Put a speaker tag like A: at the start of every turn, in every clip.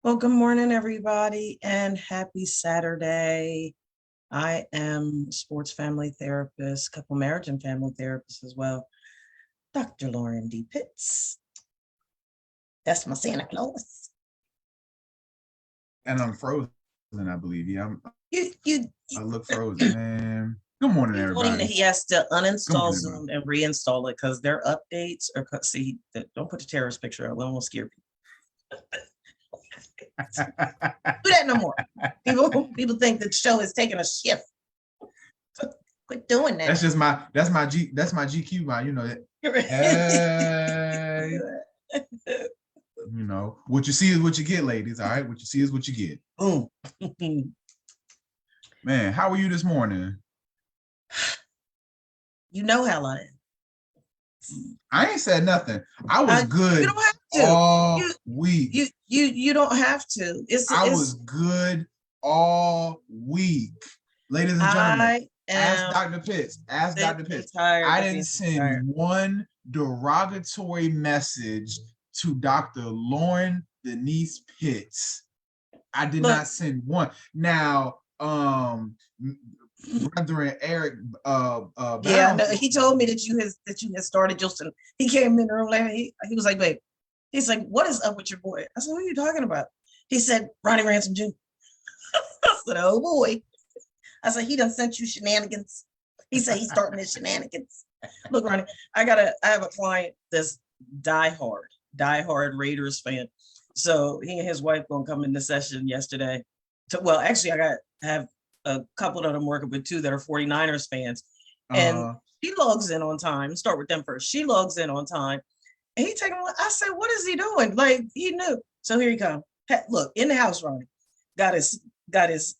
A: Well, good morning, everybody, and happy Saturday. I am a sports family therapist, couple marriage and family therapist as well, Dr. Lauren D. Pitts. That's my Santa Claus.
B: And I'm frozen, I believe. Yeah,
A: You
B: I look frozen, man. Good morning, everybody.
A: he has to uninstall Zoom and reinstall it because their updates are, see, don't put the terrorist picture up. We don't want to scare people. Do that no more. People think the show is taking a shift. Quit doing that.
B: That's my GQ, man. You know that. Hey. You know, what you see is what you get, ladies. All right, what you see is what you get.
A: Boom.
B: Man, how are you this morning?
A: You know how I am.
B: I ain't said nothing. I was good.
A: You don't have to.
B: All week.
A: You don't have to. I
B: was good all week, ladies and gentlemen. Ask Dr. Pitts. Ask Dr. Pitts. I didn't send one derogatory message to Dr. Lauren Denise Pitts. I did not send one. Now, Brethren Eric,
A: yeah, he told me that you had started Justin. He came in the room later. He was like, babe, he's like, what is up with your boy? I said, what are you talking about? He said, Ronnie Ransome Jr. I said, oh boy. I said, he done sent you shenanigans. He said he's starting his shenanigans. Look, Ronnie, I have a client that's diehard Raiders fan. So he and his wife gonna come into session yesterday. Actually, I have a couple of them working with two that are 49ers fans. And she logs in on time. Start with them first. She logs in on time. And he taking, I said, what is he doing? Like, he knew. So here he comes. Look, in the house, Ronnie. Got his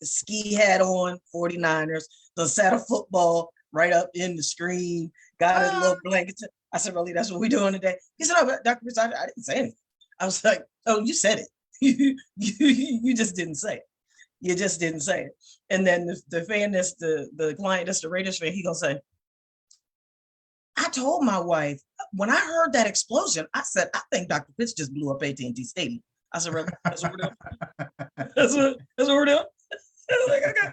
A: ski hat on, 49ers, the set of football right up in the screen, got his little blanket. I said, really, that's what we're doing today? He said, oh, Dr. Pitts, I didn't say anything. I was like, oh, you said it. you just didn't say it. You just didn't say it. And then the fan that's the client that's the Raiders fan, he gonna say, I told my wife, when I heard that explosion, I said, I think Dr. Pitts just blew up AT&T Stadium. I said, really? That's what we're doing? That's what we're doing? I was like, okay,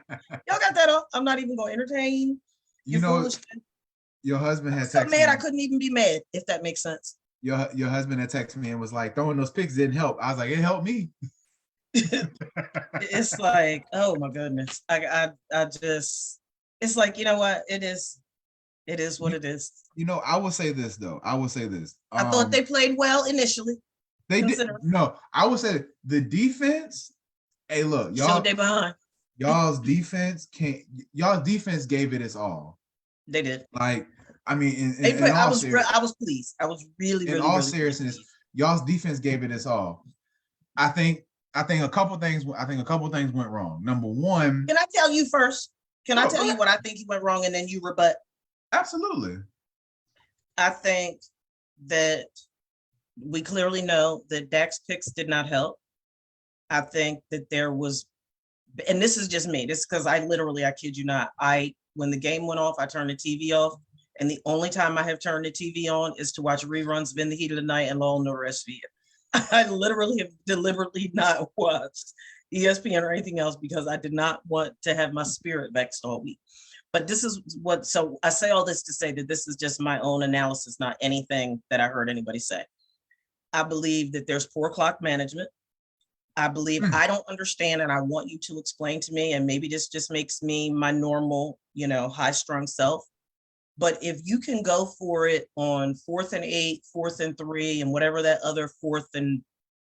A: y'all got that off. I'm not even gonna entertain.
B: You know, your husband had texted me.
A: I couldn't even be mad, if that makes sense.
B: Your husband had texted me and was like, throwing those picks didn't help. I was like, it helped me.
A: It's like, oh my goodness. I just, it's like, you know what? It is what it is.
B: You know, I will say this though. I
A: thought they played well initially.
B: They did. No, I would say the defense. Hey, look, y'all.
A: Showed they behind.
B: Y'all's defense gave it its all.
A: They did.
B: Like, I mean,
A: I was pleased. I was really,
B: in all seriousness, y'all's defense gave it its all. I think a couple things went wrong. Number one.
A: Can I tell you first? Can I tell you what I think went wrong, and then you rebut?
B: Absolutely.
A: I think that we clearly know that Dak's picks did not help. I think that there was, and this is just me, this is because I kid you not, when the game went off, I turned the TV off. And the only time I have turned the TV on is to watch reruns of In the Heat of the Night and Law and Order SVU. I literally have deliberately not watched ESPN or anything else because I did not want to have my spirit vexed all week. But this is so I say all this to say that this is just my own analysis, not anything that I heard anybody say. I believe that there's poor clock management. I believe I don't understand, and I want you to explain to me, and maybe this just makes me my normal, high-strung self. But if you can go for it on 4th and 8, 4th and 3, and whatever that other 4th and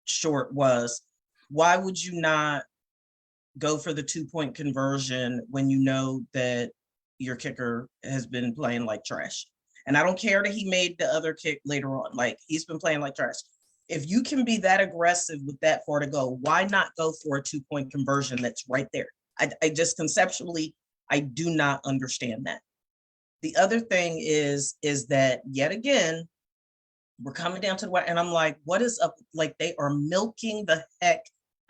A: short was, why would you not go for the 2-point conversion when you know that your kicker has been playing like trash? And I don't care that he made the other kick later on. Like, he's been playing like trash. If you can be that aggressive with that far to go, why not go for a 2-point conversion that's right there? I just conceptually, I do not understand that. The other thing is that yet again, we're coming down to and I'm like, what is up? Like, they are milking the heck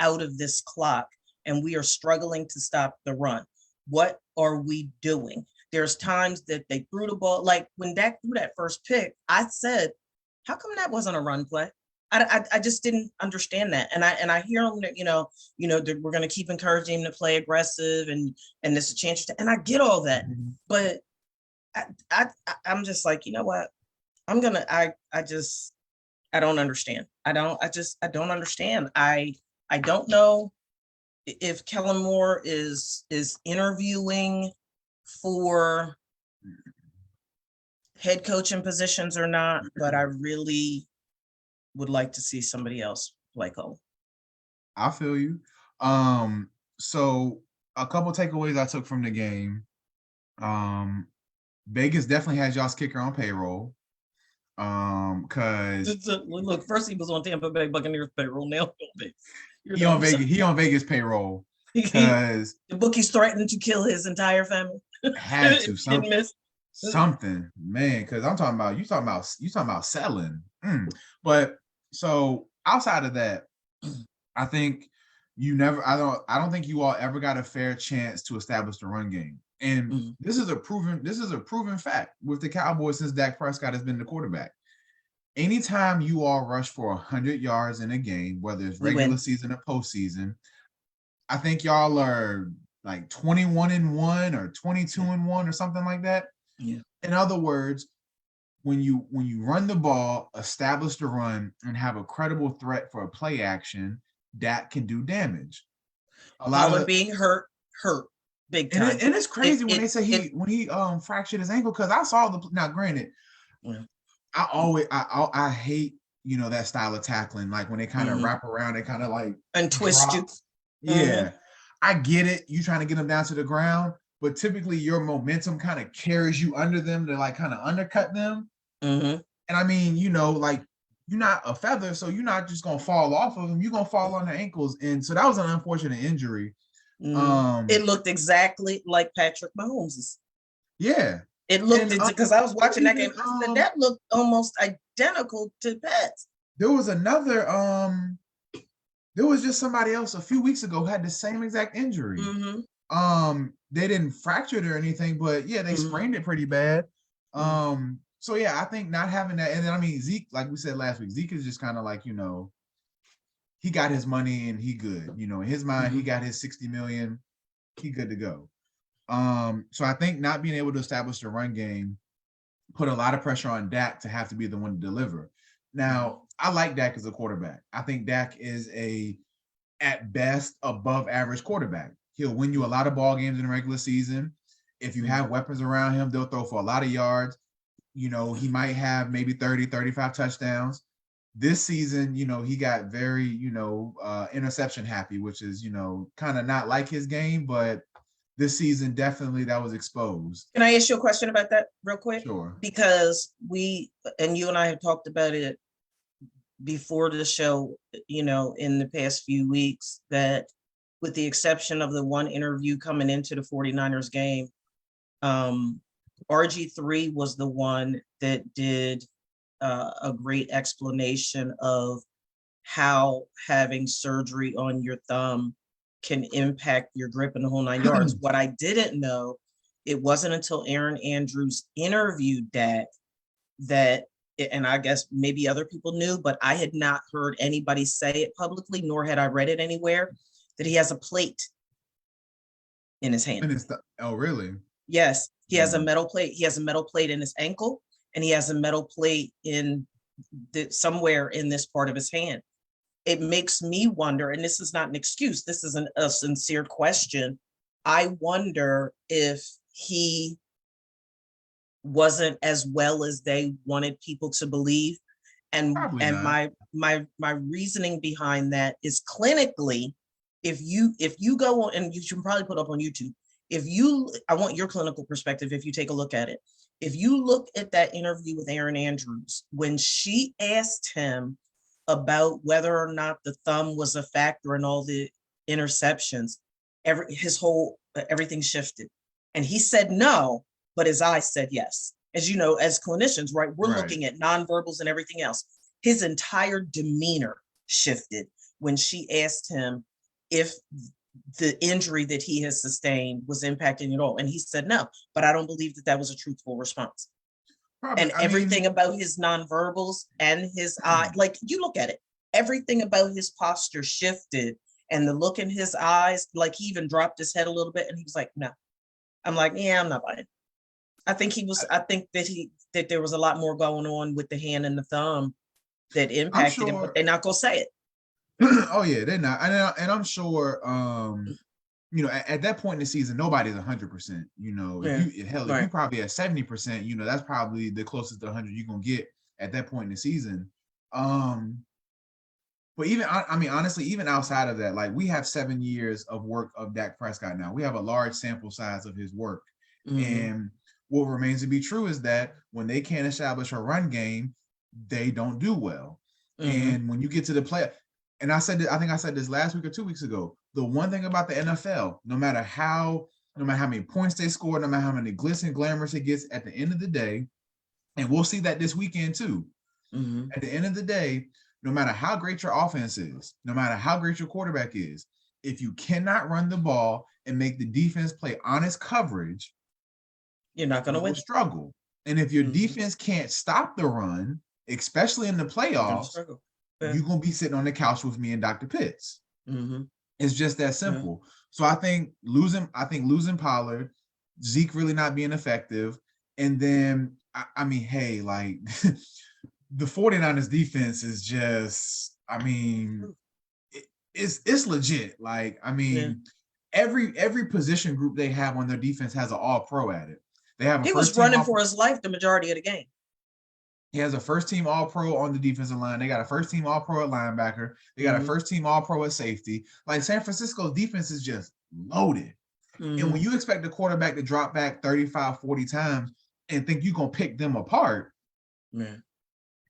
A: out of this clock and we are struggling to stop the run. What are we doing? There's times that they threw the ball. Like when Dak threw that first pick, I said, how come that wasn't a run play? I just didn't understand that. And I hear them that, that we're going to keep encouraging him to play aggressive and there's a chance and I get all that, but I'm just like, you know what? I don't understand. I don't understand. I don't know if Kellen Moore is interviewing for head coaching positions or not, but I really would like to see somebody else play Cole.
B: I feel you. So a couple takeaways I took from the game. Vegas definitely has y'all's kicker on payroll. Because
A: look, first he was on Tampa Bay Buccaneers payroll. Now
B: he on Vegas payroll because
A: the bookies threatened to kill his entire family.
B: Had to something, man. Because I'm talking about you talking about selling. But so outside of that, I think I don't think you all ever got a fair chance to establish the run game. And this is a proven fact with the Cowboys since Dak Prescott has been the quarterback. Anytime you all rush for 100 yards in a game, whether it's regular season or postseason, I think y'all are like 21-1 or 22-1 or something like that.
A: Yeah.
B: In other words, when you run the ball, establish the run, and have a credible threat for a play action, that can do damage.
A: A lot of being hurt big time.
B: And it's crazy when they say he fractured his ankle, because I saw now granted, I hate that style of tackling, like when they kind of wrap around, they kind of like
A: and twist you.
B: Yeah. I get it. You trying to get them down to the ground, but typically your momentum kind of carries you under them to like kind of undercut them. And I mean, like you're not a feather, so you're not just gonna fall off of them. You're gonna fall on their ankles, and so that was an unfortunate injury.
A: It looked exactly like Patrick Mahomes's.
B: Yeah,
A: it looked because I was watching that game. I said that looked almost identical to Pat's.
B: There was another. There was just somebody else a few weeks ago who had the same exact injury. They didn't fracture it or anything, but yeah, they sprained it pretty bad. So yeah, I think not having that, and then I mean Zeke, like we said last week, Zeke is just kind of like, he got his money and he good. In his mind, he got his 60 million, he good to go. So I think not being able to establish the run game put a lot of pressure on Dak to have to be the one to deliver. Now, I like Dak as a quarterback. I think Dak is at best, above average quarterback. He'll win you a lot of ball games in the regular season. If you have weapons around him, they'll throw for a lot of yards. He might have maybe 30, 35 touchdowns. This season, he got very, interception happy, which is, kind of not like his game, but this season, definitely that was exposed.
A: Can I ask you a question about that real quick?
B: Sure.
A: Because you and I have talked about it before the show, in the past few weeks, that with the exception of the one interview coming into the 49ers game, RG3 was the one that did a great explanation of how having surgery on your thumb can impact your grip in the whole 9 yards. What I didn't know, it wasn't until Aaron Andrews interviewed Dak that, and I guess maybe other people knew, but I had not heard anybody say it publicly, nor had I read it anywhere, that he has a plate in his hand.
B: Oh, really?
A: Yes, he has a metal plate. He has a metal plate in his ankle, and he has a metal plate in somewhere in this part of his hand. It makes me wonder, and this is not an excuse, this is a sincere question. I wonder if he wasn't as well as they wanted people to believe. And my reasoning behind that is clinically, if you go on, and you should probably put up on YouTube, I want your clinical perspective if you take a look at it. If you look at that interview with Aaron Andrews, when she asked him about whether or not the thumb was a factor in all the interceptions, everything shifted. And he said no, but his eyes said yes. As you know, as clinicians, right, we're looking at nonverbals and everything else. His entire demeanor shifted when she asked him if the injury that he has sustained was impacting at all. And he said no, but I don't believe that was a truthful response. And everything about his nonverbals and his eye, like you look at it, everything about his posture shifted, and the look in his eyes, like he even dropped his head a little bit, and he was like, "No." I'm like, "Yeah, I'm not buying." I think that there was a lot more going on with the hand and the thumb that impacted him, but they're not gonna say it.
B: Oh yeah, they're not, and I'm sure. At that point in the season, nobody's 100%. If you probably at 70%, that's probably the closest to 100 you're gonna get at that point in the season. But even honestly, even outside of that, like we have 7 years of work of Dak Prescott now. We have a large sample size of his work, and what remains to be true is that when they can't establish a run game, they don't do well. And when you get to the play, and I think I said this last week or 2 weeks ago, the one thing about the NFL, no matter how many points they score, no matter how many glitz and glamorous it gets, at the end of the day, and we'll see that this weekend too. At the end of the day, no matter how great your offense is, no matter how great your quarterback is, if you cannot run the ball and make the defense play honest coverage,
A: you're not going to win.
B: Struggle. And if your defense can't stop the run, especially in the playoffs, you're going to be sitting on the couch with me and Dr. Pitts. It's just that simple. So I think losing Pollard, Zeke really not being effective, and then hey, like the 49ers defense is just, it's legit. Like, every position group they have on their defense has an all-pro at it. He
A: was running for his life the majority of the game.
B: He has a first-team All-Pro on the defensive line. They got a first-team All-Pro at linebacker. They got a first-team All-Pro at safety. Like, San Francisco's defense is just loaded. And when you expect the quarterback to drop back 35, 40 times and think you're going to pick them apart.
A: Man.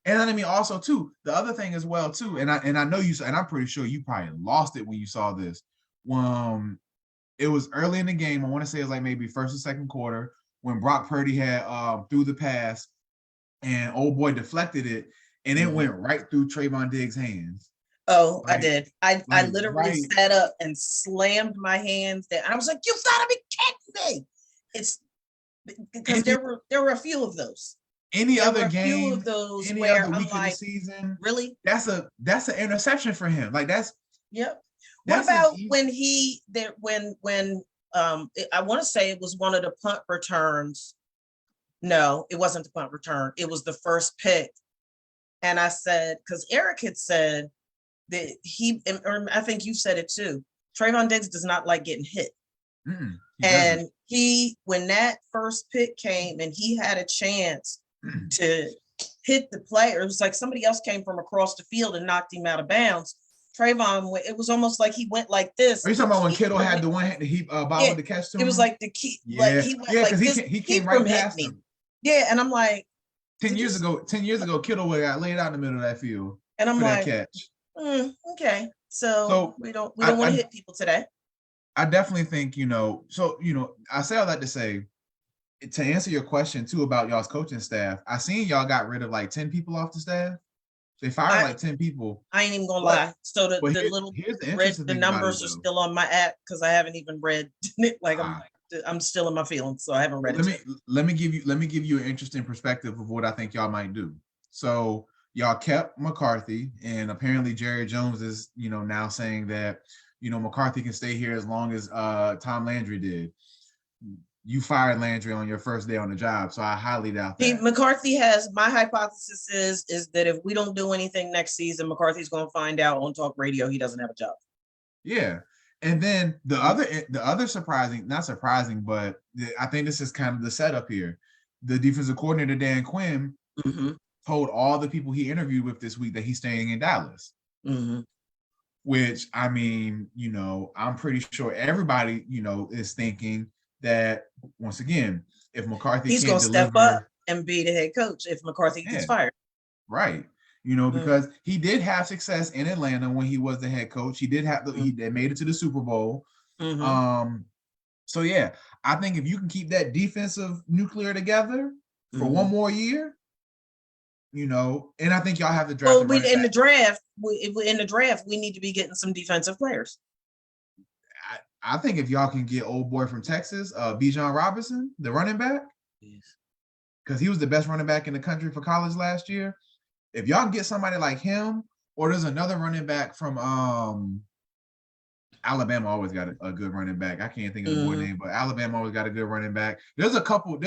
B: And also, too, the other thing as well, too, and I know you, and I'm pretty sure you probably lost it when you saw this. It was early in the game. I want to say it was like maybe first or second quarter when Brock Purdy had threw the pass. And old boy deflected it, and it went right through Trayvon Diggs' hands.
A: Oh, right? I did. I literally sat up and slammed my hands down. I was like, "You gotta be kidding me!" It's because there were a few of those.
B: Any other game, any other week of the season,
A: really?
B: That's an interception for him. Like that's.
A: Yep. What about when I want to say it was one of the punt returns. No, it wasn't the punt return. It was the first pick. And I said, because Eric had said that I think you said it too, Trayvon Diggs does not like getting hit. And when that first pick came and he had a chance to hit the player, it was like somebody else came from across the field and knocked him out of bounds. Trayvon, it was almost like he went like this.
B: Are you talking about when Kittle had the one hand, the catch to him?
A: It was like the key.
B: Yeah, like he went like this. He came right past him.
A: Yeah, and I'm like,
B: 10 years ago, Kittle would have got laid out in the middle of that field.
A: And I'm like,
B: catch.
A: Okay, so we don't want to hit people today.
B: I definitely think I say all that to say, to answer your question too about y'all's coaching staff. I seen y'all got rid of like 10 people off the staff. They fired like 10 people.
A: I ain't even gonna lie. So the numbers are still on my app because I haven't even read it. Like I'm still in my feelings, so I haven't read it.
B: Let me give you an interesting perspective of what I think y'all might do. So y'all kept McCarthy, and apparently Jerry Jones is now saying that McCarthy can stay here as long as Tom Landry did. You fired Landry on your first day on the job, so I highly doubt that.
A: McCarthy has, my hypothesis is that if we don't do anything next season, McCarthy's going to find out on talk radio he doesn't have a job.
B: Yeah. And then the other surprising, not surprising, but I think this is kind of the setup here. The defensive coordinator, Dan Quinn, told all the people he interviewed with this week that he's staying in Dallas. Which, I'm pretty sure everybody, is thinking that, once again, if McCarthy
A: he's going to step up and be the head coach if McCarthy gets fired.
B: Right. Because he did have success in Atlanta when he was the head coach. He did have he made it to the Super Bowl. So yeah, I think if you can keep that defensive nuclear together for one more year, and I think y'all have the draft.
A: Well, in the draft, we need to be getting some defensive players.
B: I think if y'all can get old boy from Texas, Bijan Robinson, the running back, because he was the best running back in the country for college last year. If y'all can get somebody like him, or there's another running back from Alabama always got a good running back. I can't think of the boy name, but Alabama always got a good running back. There's a couple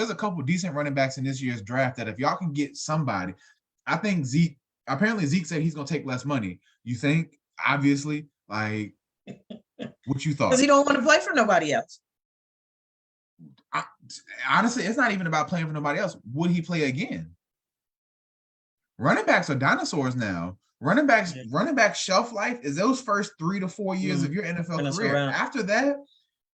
B: decent running backs in this year's draft that if y'all can get somebody, I think Zeke said he's gonna take less money. You think? Obviously, like what you thought?
A: Because he don't want to play for nobody else.
B: Honestly, it's not even about playing for nobody else. Would he play again? Running backs are dinosaurs now. Running back shelf life is those first 3 to 4 years of your NFL career. After that,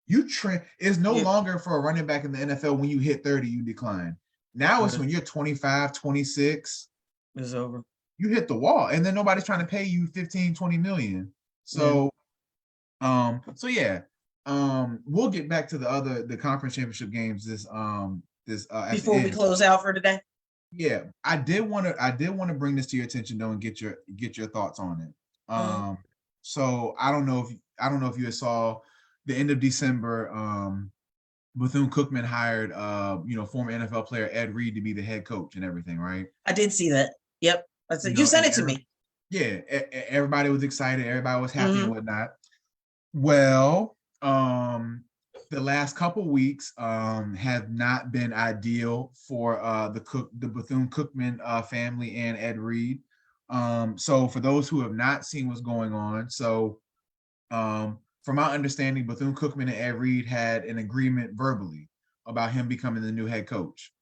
B: it's no longer for a running back in the NFL when you hit 30, you decline. Now it's when you're 25, 26.
A: It's over.
B: You hit the wall, and then nobody's trying to pay you 15, 20 million. So, we'll get back to the conference championship games
A: before we close out for today.
B: Yeah, I did want to bring this to your attention though and get your thoughts on it. So I don't know if you saw the end of December. Bethune-Cookman hired former NFL player Ed Reed to be the head coach and everything, right?
A: I did see that. Yep, I said you sent it to me.
B: Yeah, everybody was excited. Everybody was happy and whatnot. Well, the last couple weeks have not been ideal for the Bethune-Cookman family and Ed Reed. So for those who have not seen what's going on, from my understanding, Bethune-Cookman and Ed Reed had an agreement verbally about him becoming the new head coach.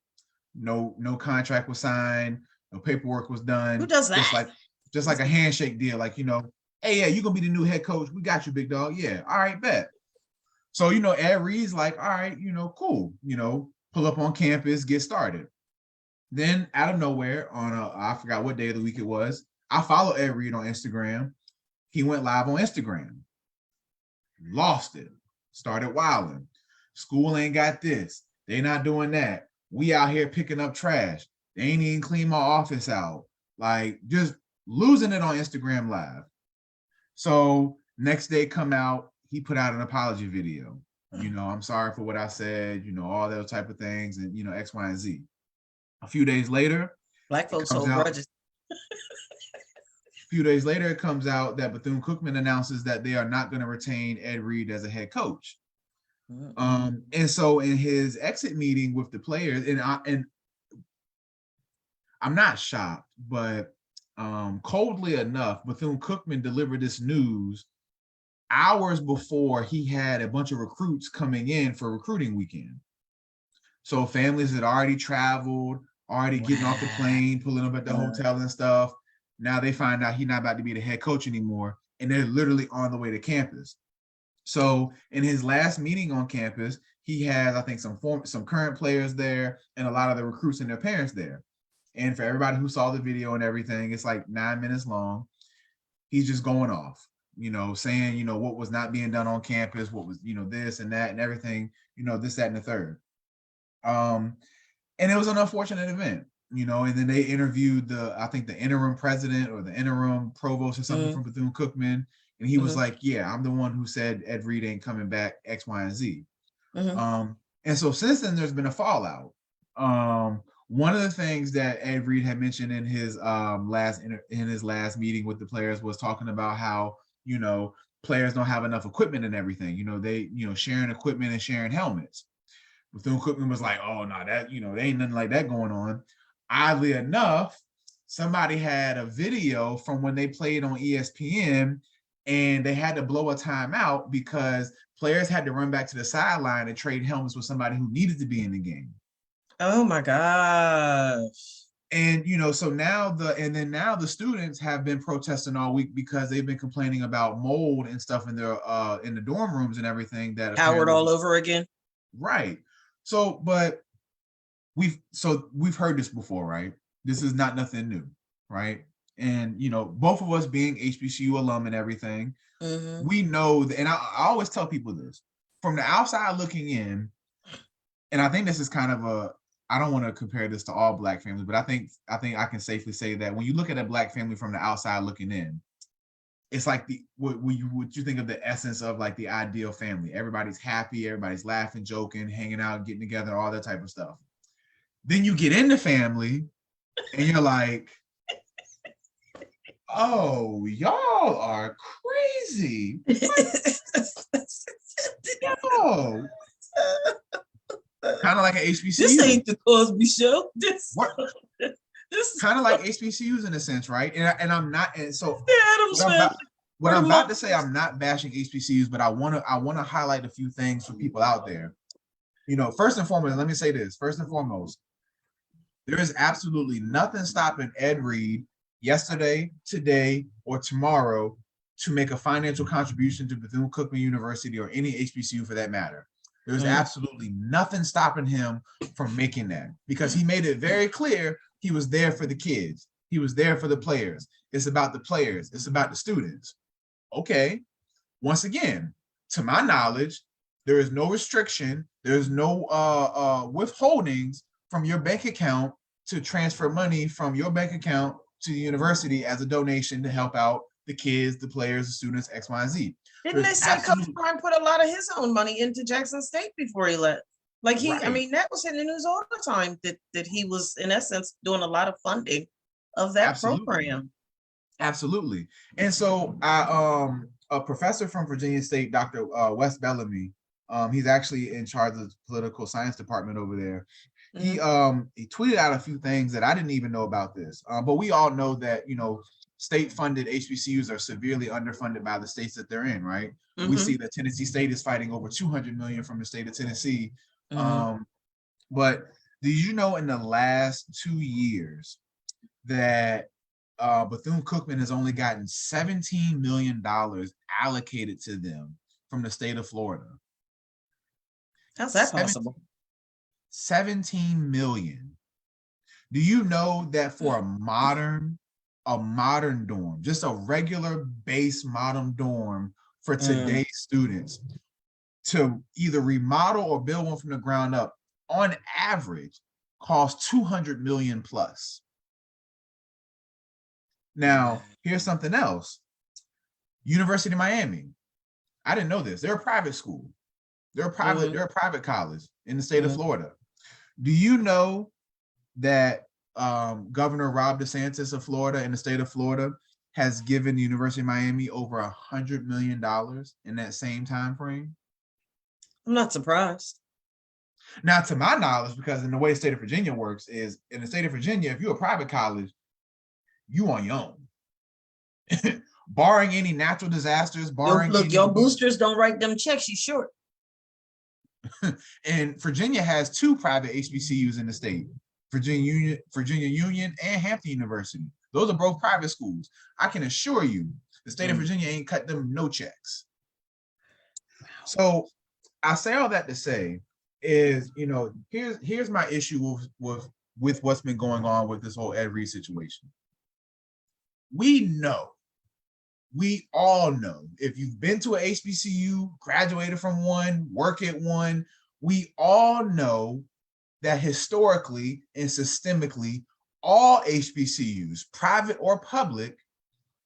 B: No contract was signed, no paperwork was done.
A: Who does that?
B: Just like a handshake deal, like, hey, yeah, you're gonna be the new head coach. We got you, big dog. Yeah, all right, bet. So, Ed Reed's like, all right, cool, pull up on campus, get started. Then out of nowhere on I forgot what day of the week it was, I follow Ed Reed on Instagram. He went live on Instagram. Lost it. Started wilding. School ain't got this. They not doing that. We out here picking up trash. They ain't even clean my office out. Like, just losing it on Instagram live. So next day come out, he put out an apology video. I'm sorry for what I said, all those type of things, and X, Y, and Z. A few days later,
A: Black folks hold grudges.
B: A few days later, it comes out that Bethune-Cookman announces that they are not going to retain Ed Reed as a head coach. And so in his exit meeting with the players, and I'm not shocked, but coldly enough, Bethune-Cookman delivered this news hours before he had a bunch of recruits coming in for recruiting weekend. So families had already traveled, already getting off the plane, pulling up at the hotel and stuff. Now they find out he's not about to be the head coach anymore, and they're literally on the way to campus. So in his last meeting on campus, he has, I think, some current players there and a lot of the recruits and their parents there. And for everybody who saw the video and everything, it's like 9 minutes long. He's just going off, saying, what was not being done on campus, what was, this and that and everything, this, that, and the third. And it was an unfortunate event, and then they interviewed the interim president or the interim provost or something from Bethune-Cookman. And he was like, yeah, I'm the one who said Ed Reed ain't coming back, X, Y, and Z. And so since then, there's been a fallout. One of the things that Ed Reed had mentioned in his last meeting with the players was talking about how, players don't have enough equipment and everything. They, sharing equipment and sharing helmets. Bethune-Cookman was like, oh, no, that, there ain't nothing like that going on. Oddly enough, somebody had a video from when they played on ESPN, and they had to blow a timeout because players had to run back to the sideline and trade helmets with somebody who needed to be in the game.
A: Oh my gosh.
B: And so now the students have been protesting all week because they've been complaining about mold and stuff in the dorm rooms and everything. That
A: Howard all over again.
B: Right. So, but we've heard this before, right? This is not nothing new, right? And both of us being HBCU alum and everything, we know that, and I always tell people this from the outside looking in, and I think this is kind of I don't want to compare this to all Black families, but I think I can safely say that when you look at a Black family from the outside looking in, it's like what you think of the essence of like the ideal family. Everybody's happy, everybody's laughing, joking, hanging out, getting together, all that type of stuff. Then you get into family and you're like, oh, y'all are crazy. Yo. Kind of like an HBCU.
A: This ain't the Cosby Show. This
B: kind of like HBCUs in a sense, right? And I'm not. And so what I'm about to say, I'm not bashing HBCUs, but I want to highlight a few things for people out there. You know, first and foremost, let me say this. First and foremost, there is absolutely nothing stopping Ed Reed yesterday, today, or tomorrow to make a financial contribution to Bethune-Cookman University or any HBCU for that matter. There's absolutely nothing stopping him from making that because he made it very clear he was there for the kids. He was there for the players. It's about the players. It's about the students. Okay. Once again, to my knowledge, there is no restriction. There's no withholdings from your bank account to transfer money from your bank account to the university as a donation to help out the kids, the players, the students, X, Y, and Z.
A: Didn't they say Coach Prime put a lot of his own money into Jackson State before he left? Like I mean, that was in the news all the time that he was in essence doing a lot of funding of that program.
B: Absolutely. And so a professor from Virginia State, Dr. Wes Bellamy, he's actually in charge of the political science department over there. He tweeted out a few things that I didn't even know about this. But we all know that, you know, state-funded HBCUs are severely underfunded by the states that they're in, right? We see that Tennessee State is fighting over $200 million from the state of Tennessee. But did you know in the last 2 years that Bethune-Cookman has only gotten $17 million allocated to them from the state of Florida?
A: How's that possible?
B: 17 million. Do you know that for a modern dorm, just a regular base modern dorm for today's students, to either remodel or build one from the ground up, on average, costs 200 million plus? Now, here's something else. University of Miami. I didn't know this. They're a private school. They're a private college in the state of Florida. Do you know that Governor Rob DeSantis of Florida, in the state of Florida, has given the University of Miami over $100 million in that same time frame?
A: I'm not surprised.
B: Now, to my knowledge, because in the way the state of Virginia works is, in the state of Virginia, if you're a private college, you on your own. Barring any natural disasters,
A: your boosters don't write them checks, you short.
B: And Virginia has 2 private HBCUs in the state, Virginia Union and Hampton University. Those are both private schools. I can assure you, the state of Virginia ain't cut them no checks. So I say all that to say is, you know, here's my issue with what's been going on with this whole Ed Reed situation. We all know, if you've been to an HBCU, graduated from one, work at one, we all know that historically and systemically, all HBCUs, private or public,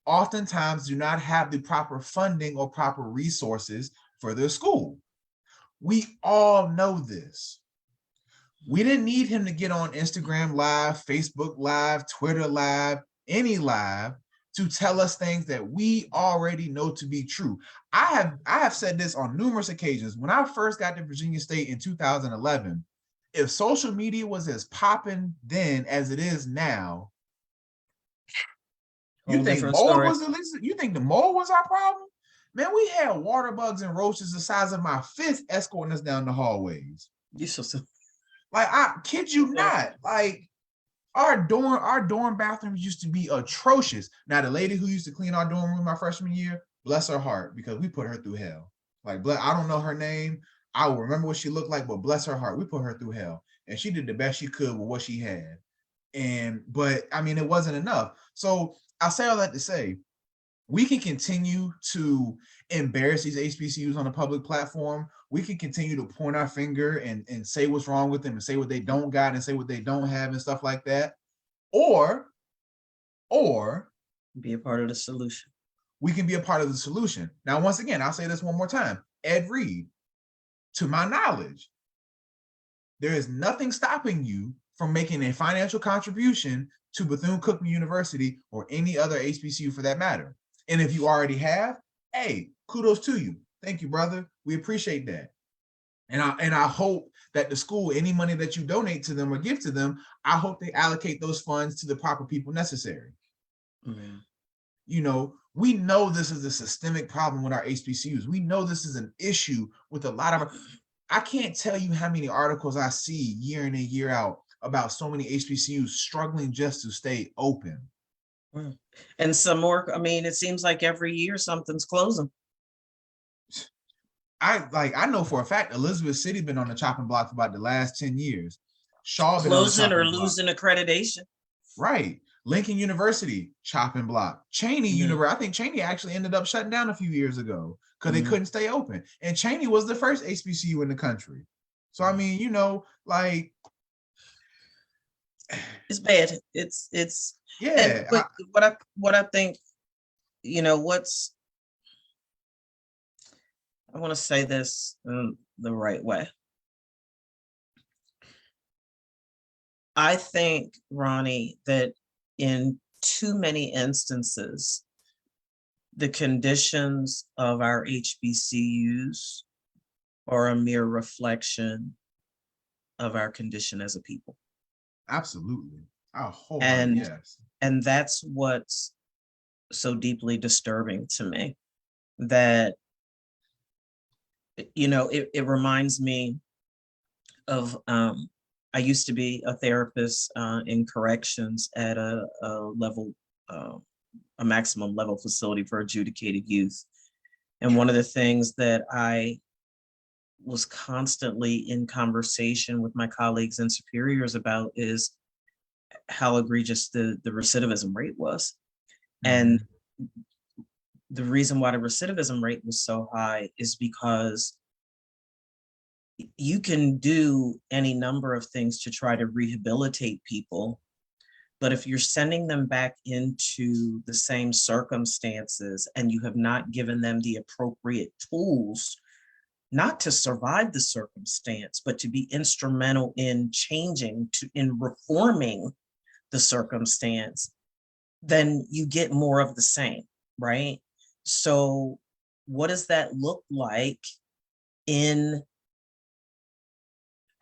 B: oftentimes do not have the proper funding or proper resources for their school. We all know this. We didn't need him to get on Instagram Live, Facebook Live, Twitter Live, any live, to tell us things that we already know to be true. I have said this on numerous occasions. When I first got to Virginia State in 2011, if social media was as popping then as it is now, you think the mold was our problem? Man, we had water bugs and roaches the size of my fist escorting us down the hallways.
A: You so
B: like, I kid you not. Like, our dorm bathrooms used to be atrocious. Now, the lady who used to clean our dorm room my freshman year, bless her heart, because we put her through hell. Like, I don't know her name. I will remember what she looked like, but bless her heart, we put her through hell. And she did the best she could with what she had. But I mean, it wasn't enough. So I say all that to say, we can continue to embarrass these HBCUs on a public platform. We can continue to point our finger and say what's wrong with them and say what they don't got and say what they don't have and stuff like that. Or
A: be a part of the solution.
B: We can be a part of the solution. Now, once again, I'll say this one more time. Ed Reed, to my knowledge, there is nothing stopping you from making a financial contribution to Bethune-Cookman University or any other HBCU for that matter. And if you already have, hey, kudos to you. Thank you, brother. We appreciate that. And I hope that the school, any money that you donate to them or give to them, I hope they allocate those funds to the proper people necessary.
A: Mm-hmm.
B: You know, we know this is a systemic problem with our HBCUs. We know this is an issue with a lot of I can't tell you how many articles I see year in and year out about so many HBCUs struggling just to stay open.
A: And some more, I mean, it seems like every year something's closing.
B: I know for a fact Elizabeth City been on the chopping block for about the last 10 years. Shaw been
A: closing or losing accreditation.
B: Right. Lincoln University, chopping block. Cheney University, I think Cheney actually ended up shutting down a few years ago because they couldn't stay open. And Cheney was the first HBCU in the country. So I mean, you know, like
A: it's bad. It's yeah. But what I think, you know, I want to say this the right way. I think, Ronnie, that in too many instances, the conditions of our HBCUs are a mere reflection of our condition as a people.
B: Absolutely.
A: Yes. And that's what's so deeply disturbing to me, that, you know, it reminds me of, I used to be a therapist in corrections at a level, a maximum level facility for adjudicated youth. And one of the things that I was constantly in conversation with my colleagues and superiors about is how egregious the recidivism rate was. And the reason why the recidivism rate was so high is because you can do any number of things to try to rehabilitate people, but if you're sending them back into the same circumstances and you have not given them the appropriate tools, not to survive the circumstance, but to be instrumental in changing, in reforming the circumstance, then you get more of the same, right? So what does that look like in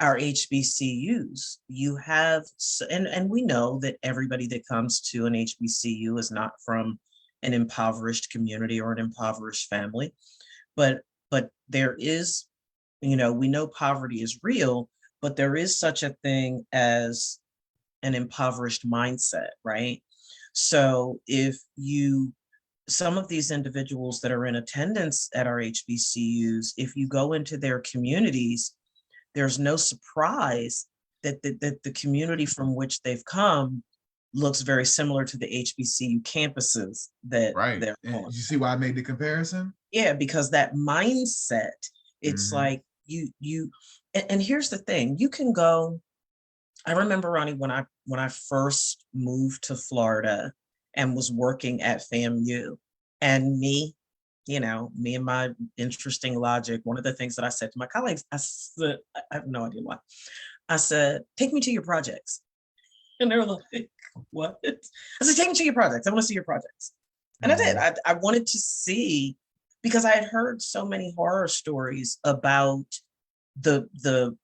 A: our HBCUs? You have, and we know that everybody that comes to an HBCU is not from an impoverished community or an impoverished family, but there is, you know, we know poverty is real, but there is such a thing as an impoverished mindset, right? So if some of these individuals that are in attendance at our HBCUs, if you go into their communities, there's no surprise that the community from which they've come looks very similar to the HBCU campuses that they're on.
B: You see why I made the comparison?
A: Yeah, because that mindset, it's like and here's the thing, you can go, I remember, Ronnie, when I first moved to Florida and was working at FAMU, and me and my interesting logic, one of the things that I said to my colleagues, I said, I have no idea why. I said, take me to your projects. And they were like, what? I said, take me to your projects. I want to see your projects. And I did. I wanted to see, because I had heard so many horror stories about the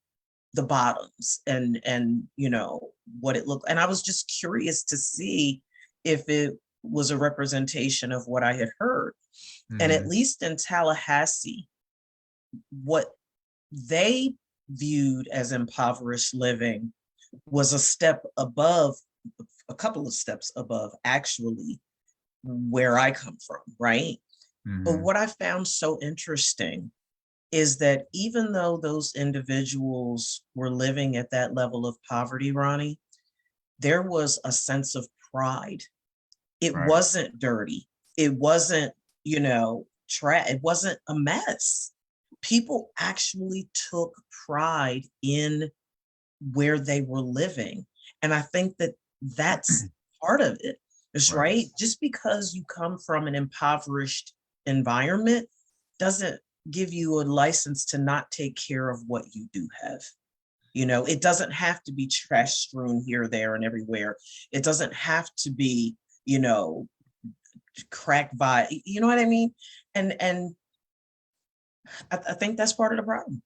A: bottoms and you know what it looked, and I was just curious to see if it was a representation of what I had heard. And at least in Tallahassee, what they viewed as impoverished living was a couple of steps above actually where I come from, right? But what I found so interesting is that even though those individuals were living at that level of poverty, Ronnie, there was a sense of pride. It wasn't dirty. It wasn't, it wasn't a mess. People actually took pride in where they were living. And I think that that's part of it. It's right. Just because you come from an impoverished environment doesn't give you a license to not take care of what you do have. It doesn't have to be trash strewn here, there, and everywhere. It doesn't have to be, cracked by, you know what I mean? And I think that's part of the problem.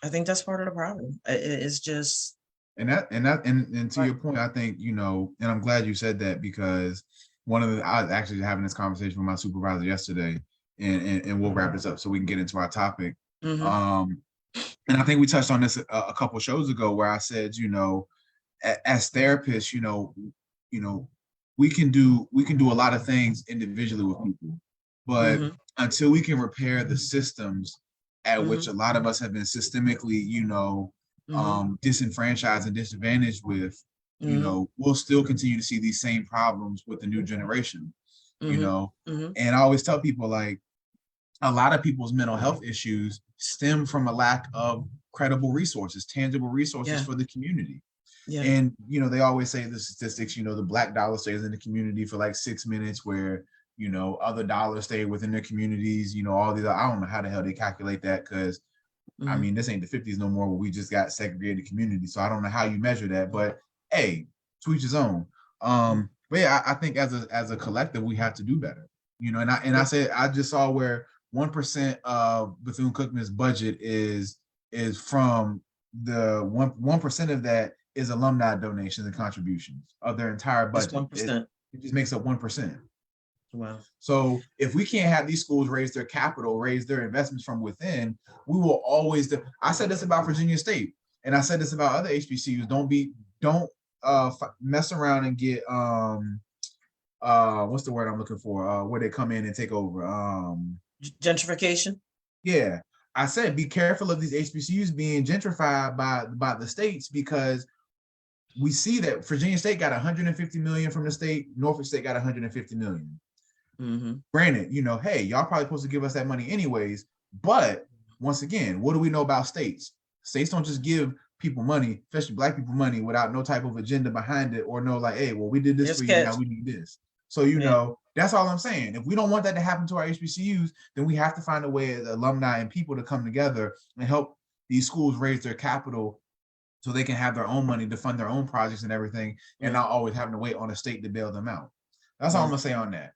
A: I think that's part of the problem. It's just.
B: And to your point, I think, and I'm glad you said that, because I was actually having this conversation with my supervisor yesterday, and we'll wrap this up so we can get into our topic. Mm-hmm. And I think we touched on this a couple of shows ago, where I said, as therapists, we can do a lot of things individually with people, but until we can repair the systems at which a lot of us have been systemically, disenfranchised and disadvantaged with, we'll still continue to see these same problems with the new generation, and I always tell people, like, a lot of people's mental health issues stem from a lack of credible resources, tangible resources for the community. Yeah. And, they always say the statistics, the Black dollar stays in the community for like 6 minutes, where, other dollars stay within their communities, all these, I don't know how the hell they calculate that, because I mean, this ain't the 50s no more, where we just got segregated communities. So I don't know how you measure that, but hey, to each his own. But yeah, I think as a collective, we have to do better, and I said, I just saw where 1% of Bethune-Cookman's budget is from the 1% of that is alumni donations and contributions of their entire budget. That's 1%. It just makes up 1%. Wow. So if we can't have these schools raise their capital, raise their investments from within, we will always I said this about Virginia State, and I said this about other HBCUs. Don't mess around and get what's the word I'm looking for? Where they come in and take over.
A: Gentrification.
B: Yeah. I said, be careful of these HBCUs being gentrified by the states, because we see that Virginia State got $150 million from the state. Norfolk State got $150 million. Granted, hey, y'all probably supposed to give us that money anyways. But once again, what do we know about states? States don't just give people money, especially Black people money, without no type of agenda behind it, or no, like, hey, well, we did this for you, now we need this. So, that's all I'm saying. If we don't want that to happen to our HBCUs, then we have to find a way as alumni and people to come together and help these schools raise their capital, so they can have their own money to fund their own projects and everything, and not always having to wait on a state to bail them out. That's all I'm gonna say on that.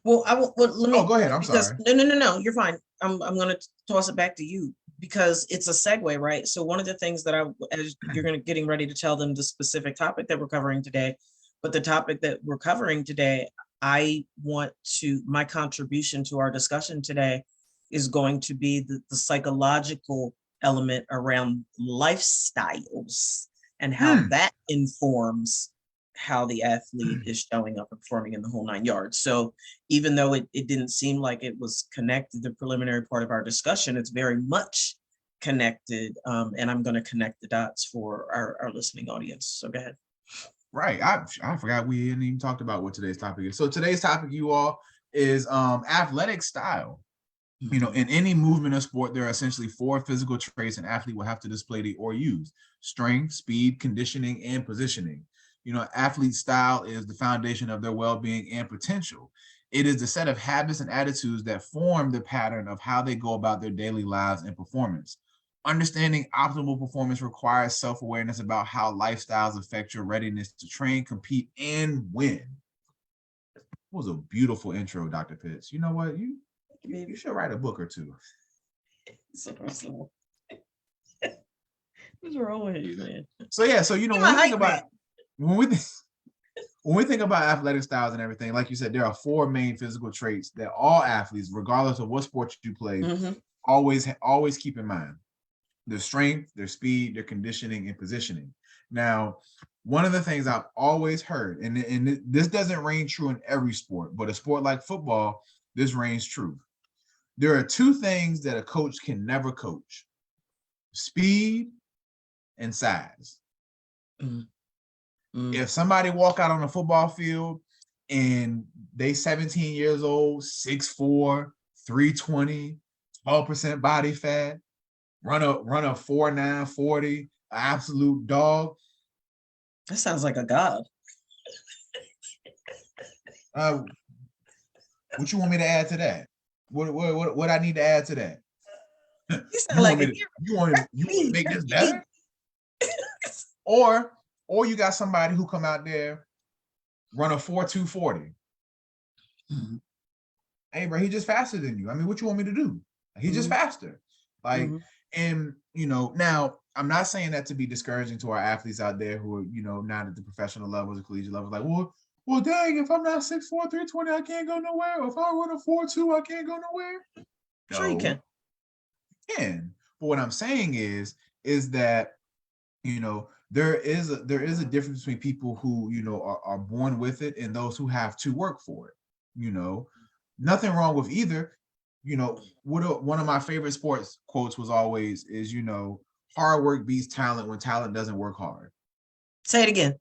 A: Well, let me.
B: Oh, go ahead. I'm sorry.
A: No. You're fine. I'm gonna toss it back to you, because it's a segue, right? So one of the things that as you're getting ready to tell them the specific topic that we're covering today, but the topic that we're covering today, my contribution to our discussion today is going to be the psychological element around lifestyles and how that informs how the athlete is showing up and performing in the whole 9 yards. So even though it didn't seem like it was connected, the preliminary part of our discussion, it's very much connected. And I'm going to connect the dots for our listening audience. So go ahead.
B: Right. I forgot we hadn't even talked about what today's topic is. So today's topic, you all, is athletic style. In any movement or sport, there are essentially 4 physical traits an athlete will have to display or use: strength, speed, conditioning, and positioning. Athlete style is the foundation of their well-being and potential. It is the set of habits and attitudes that form the pattern of how they go about their daily lives and performance. Understanding optimal performance requires self-awareness about how lifestyles affect your readiness to train, compete, and win. That was a beautiful intro, Dr. Pitts. You know what? You should write a book or two.
A: What's wrong with you, man?
B: So yeah, when we think about athletic styles and everything, like you said, there are 4 main physical traits that all athletes, regardless of what sport you play, always keep in mind: their strength, their speed, their conditioning, and positioning. Now, one of the things I've always heard, and this doesn't reign true in every sport, but a sport like football, this reigns true. There are 2 things that a coach can never coach: speed and size. If somebody walk out on a football field and they 17 years old, 6'4", 320, 12% body fat, run a 4.9 40, absolute dog.
A: That sounds like a god.
B: What you want me to add to that? What I need to add to that?
A: You sound like
B: you want to make this better? Or you got somebody who come out there, run a 4.240. Mm-hmm. Hey, bro, he's just faster than you. I mean, what you want me to do? He's just faster. Like, and now I'm not saying that to be discouraging to our athletes out there who are, not at the professional levels or collegiate levels. Like, well, dang, if I'm not 6'4", 320, I can't go nowhere. Or if I run a 4.2, I can't go nowhere.
A: Sure, you can.
B: You can. But what I'm saying is that there is a difference between people who are born with it and those who have to work for it. Nothing wrong with either. One of my favorite sports quotes was always is hard work beats talent when talent doesn't work hard.
A: Say it again.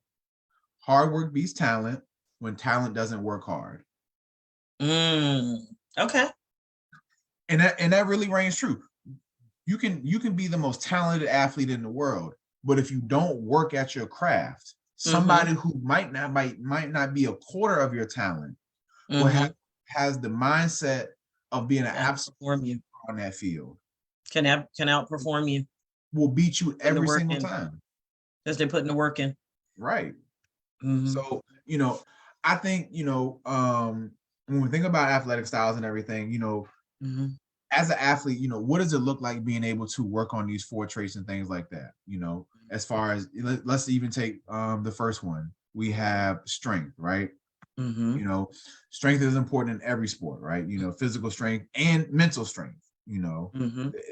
B: Hard work beats talent when talent doesn't work hard.
A: Okay.
B: And that really reigns true. You can be the most talented athlete in the world, but if you don't work at your craft, somebody who might not be a quarter of your talent has the mindset of being an absolute on that field.
A: Can outperform you.
B: Will beat you every single time.
A: Because they're putting the work in.
B: Right. So, I think, when we think about athletic styles and everything, as an athlete, what does it look like being able to work on these 4 traits and things like that? As far as let's even take the first one. We have strength, right? Strength is important in every sport, right? Physical strength and mental strength.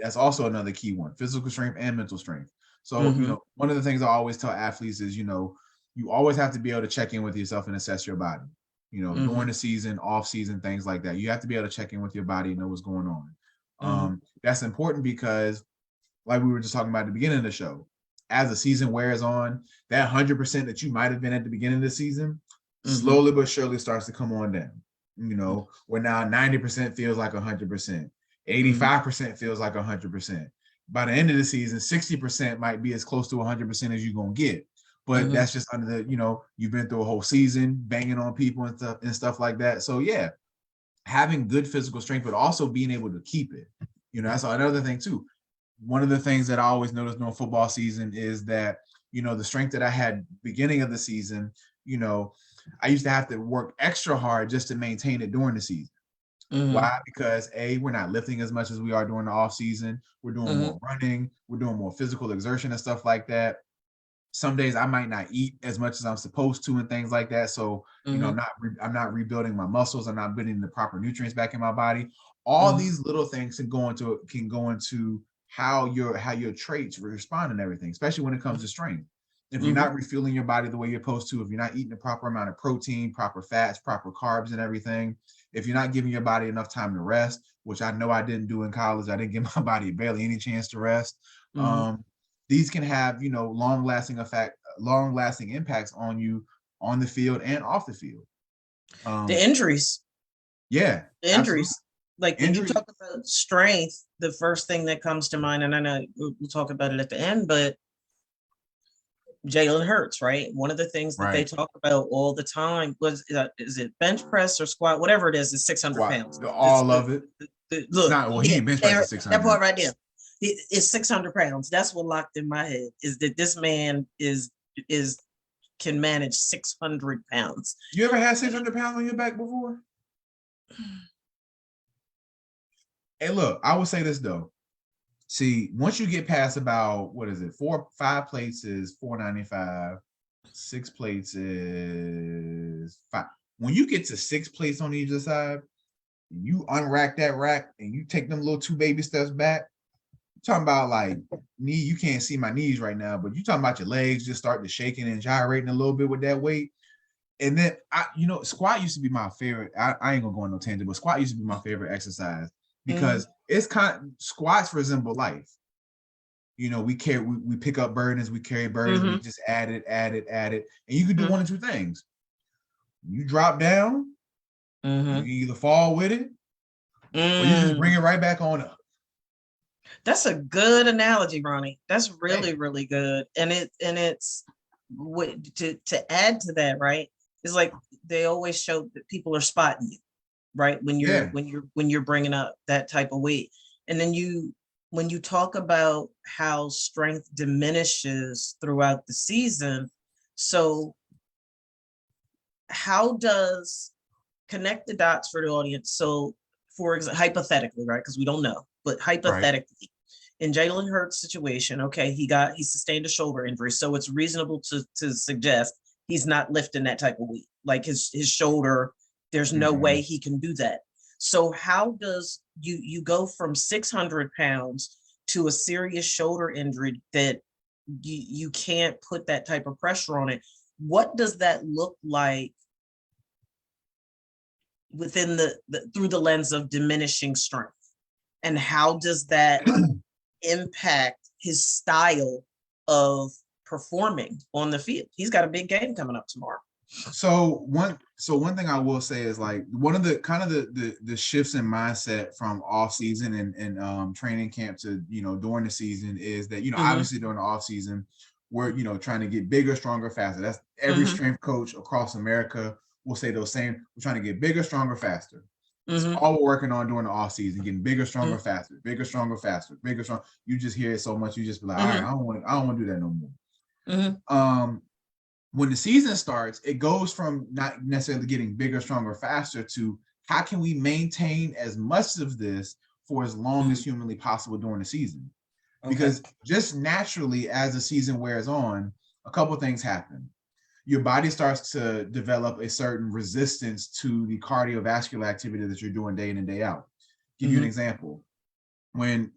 B: That's also another key one: physical strength and mental strength. So, one of the things I always tell athletes is, you always have to be able to check in with yourself and assess your body. During the season, off season, things like that. You have to be able to check in with your body and know what's going on. That's important because, like we were just talking about at the beginning of the show, as the season wears on, that 100% that you might have been at the beginning of the season slowly but surely starts to come on down. Where now 90% feels like 100%, 85% feels like 100%. By the end of the season, 60% might be as close to 100% as you're gonna get. But that's just under the, you've been through a whole season banging on people and stuff like that. So yeah, having good physical strength, but also being able to keep it. That's another thing too. One of the things that I always noticed during football season is that, the strength that I had beginning of the season, I used to have to work extra hard just to maintain it during the season. Why? Because we're not lifting as much as we are during the off season. We're doing more running. We're doing more physical exertion and stuff like that. Some days I might not eat as much as I'm supposed to and things like that. So, I'm not rebuilding my muscles. I'm not putting the proper nutrients back in my body. All these little things can go into how your traits respond and everything, especially when it comes to strength. If you're not refueling your body the way you're supposed to, if you're not eating the proper amount of protein, proper fats, proper carbs and everything, if you're not giving your body enough time to rest, which I know I didn't do in college, I didn't give my body barely any chance to rest. These can have, long-lasting impacts on you on the field and off the field.
A: The injuries.
B: Yeah.
A: The injuries. Absolutely. Like when you talk about strength, the first thing that comes to mind, and I know we'll talk about it at the end, but Jalen Hurts, right? One of the things that they talk about all the time was, is it bench press or squat? Whatever it is 600 pounds.
B: All of it.
A: Look,
B: he ain't bench press 600.
A: That part right there. It's 600 pounds. That's what locked in my head, is that this man can manage 600 pounds.
B: You ever had 600 pounds on your back before? Hey, look, I would say this though. See, once you get past about, 5 plates is $4.95, 6 plates is $5. When you get to 6 plates on either side, you unrack that rack and you take them little 2 baby steps back. You're talking about like knee, you can't see my knees right now, but you're talking about your legs just starting to shaking and gyrating a little bit with that weight. And then squat used to be my favorite. I ain't gonna go on no tangent, but squat used to be my favorite exercise because it's squats resemble life. We pick up burdens, we carry burdens, we just add it. And you can do one of 2 things. You drop down, you can either fall with it, or you just bring it right back on up.
A: That's a good analogy, Ronnie. That's really, really good. And it's what to add to that, right? It's like they always show that people are spotting you, right? When you're bringing up that type of weight, and then you when you talk about how strength diminishes throughout the season, so how does connect the dots for the audience? So, for example, hypothetically, right? Because we don't know, but hypothetically, in Jalen Hurts' situation, okay, he sustained a shoulder injury, so it's reasonable to suggest he's not lifting that type of weight. Like his shoulder, there's no way he can do that. So how does you go from 600 pounds to a serious shoulder injury that you can't put that type of pressure on it? What does that look like within through the lens of diminishing strength? And how does that impact his style of performing on the field? He's got a big game coming up tomorrow.
B: So one thing I will say is like one of the kind of the shifts in mindset from off season and training camp to, you know, during the season is that, you know, obviously during the off season, we're, you know, trying to get bigger, stronger, faster. That's every strength coach across America will say those same. We're trying to get bigger, stronger, faster. That's all we're working on during the off season, getting bigger, stronger, faster, bigger, stronger, faster, bigger, strong. You just hear it so much, you just be like, all right, I don't want to do that no more. When the season starts, it goes from not necessarily getting bigger, stronger, faster to how can we maintain as much of this for as long as humanly possible during the season? Because just naturally, as the season wears on, a couple of things happen. Your body starts to develop a certain resistance to the cardiovascular activity that you're doing day in and day out. Give you an example. When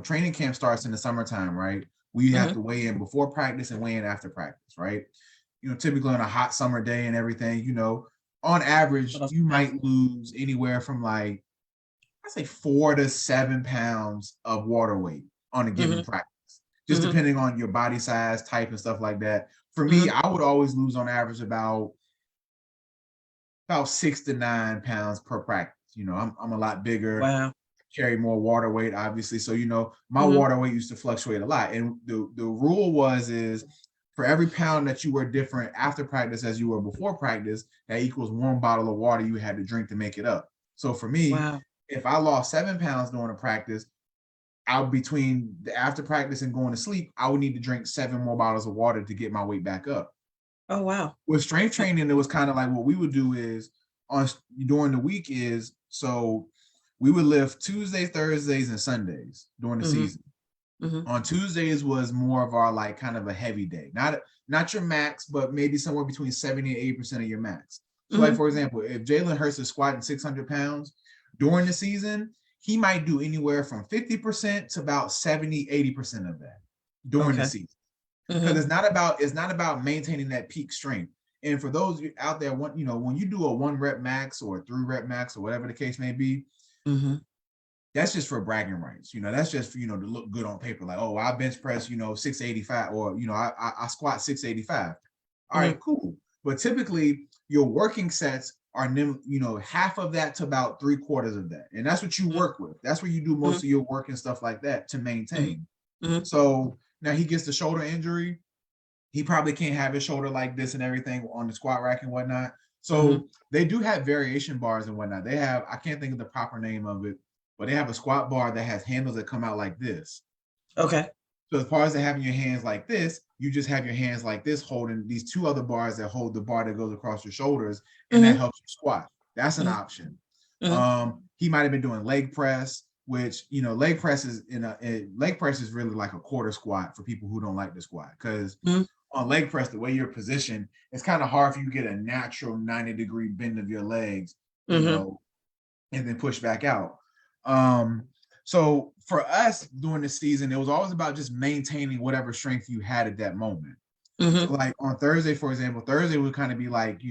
B: training camp starts in the summertime, right? We have to weigh in before practice and weigh in after practice, right? You know, typically on a hot summer day and everything, you know, on average, you might lose anywhere from like, I say 4 to 7 pounds of water weight on a given practice, just depending on your body size, type, and stuff like that. For me, I would always lose on average about 6 to 9 pounds per practice. You know, I'm a lot bigger.
A: Wow.
B: Carry more water weight, obviously. So, you know, my water weight used to fluctuate a lot. And the rule is for every pound that you were different after practice as you were before practice, that equals 1 bottle of water you had to drink to make it up. So for me, if I lost 7 pounds during a practice, between the after practice and going to sleep, I would need to drink 7 more bottles of water to get my weight back up.
A: Oh, wow.
B: With strength training, it was kind of like what we would do is during the week is, so we would lift Tuesdays, Thursdays, and Sundays during the season. On Tuesdays was more of our like kind of a heavy day, not your max, but maybe somewhere between 70 and 80% of your max. So like, for example, if Jalen Hurts is squatting 600 pounds during the season, he might do anywhere from 50% to about 70, 80% of that during the season. Because it's not about maintaining that peak strength. And for those out there, when you do a 1 rep max or a 3 rep max or whatever the case may be, that's just for bragging rights. You know, that's just for, to look good on paper. Like, oh, I bench press, 685, or, I squat 685. All right, cool. But typically your working sets are, half of that to about 3/4 of that. And that's what you work with. That's where you do most of your work and stuff like that to maintain. So now he gets the shoulder injury. He probably can't have his shoulder like this and everything on the squat rack and whatnot. So they do have variation bars and whatnot. They have, I can't think of the proper name of it, but they have a squat bar that has handles that come out like this.
A: Okay.
B: So as far as having your hands like this, you just have your hands like this holding these 2 other bars that hold the bar that goes across your shoulders, and that helps you squat. That's an option. He might have been doing leg press, which, leg press is really like a quarter squat for people who don't like to squat, because on leg press, the way you're positioned, it's kind of hard for you to get a natural 90-degree bend of your legs, and then push back out. So for us during the season, it was always about just maintaining whatever strength you had at that moment. So like on Thursday, for example, Thursday would kind of be like,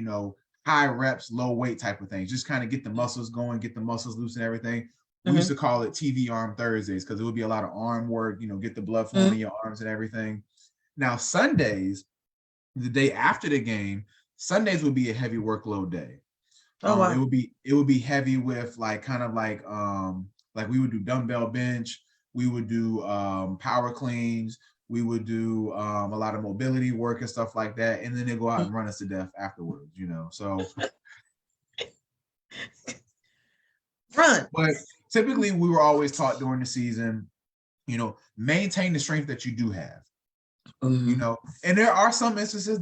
B: high reps, low weight type of things. Just kind of get the muscles going, get the muscles loose and everything. We used to call it TV arm Thursdays because it would be a lot of arm work, get the blood flowing in your arms and everything. Now, Sundays, the day after the game, Sundays would be a heavy workload day.
A: Oh, wow.
B: It would be heavy with like kind of like we would do dumbbell bench, we would do power cleans, we would do a lot of mobility work and stuff like that, and then they go out and run us to death afterwards, So
A: run.
B: But typically we were always taught during the season, maintain the strength that you do have. And there are some instances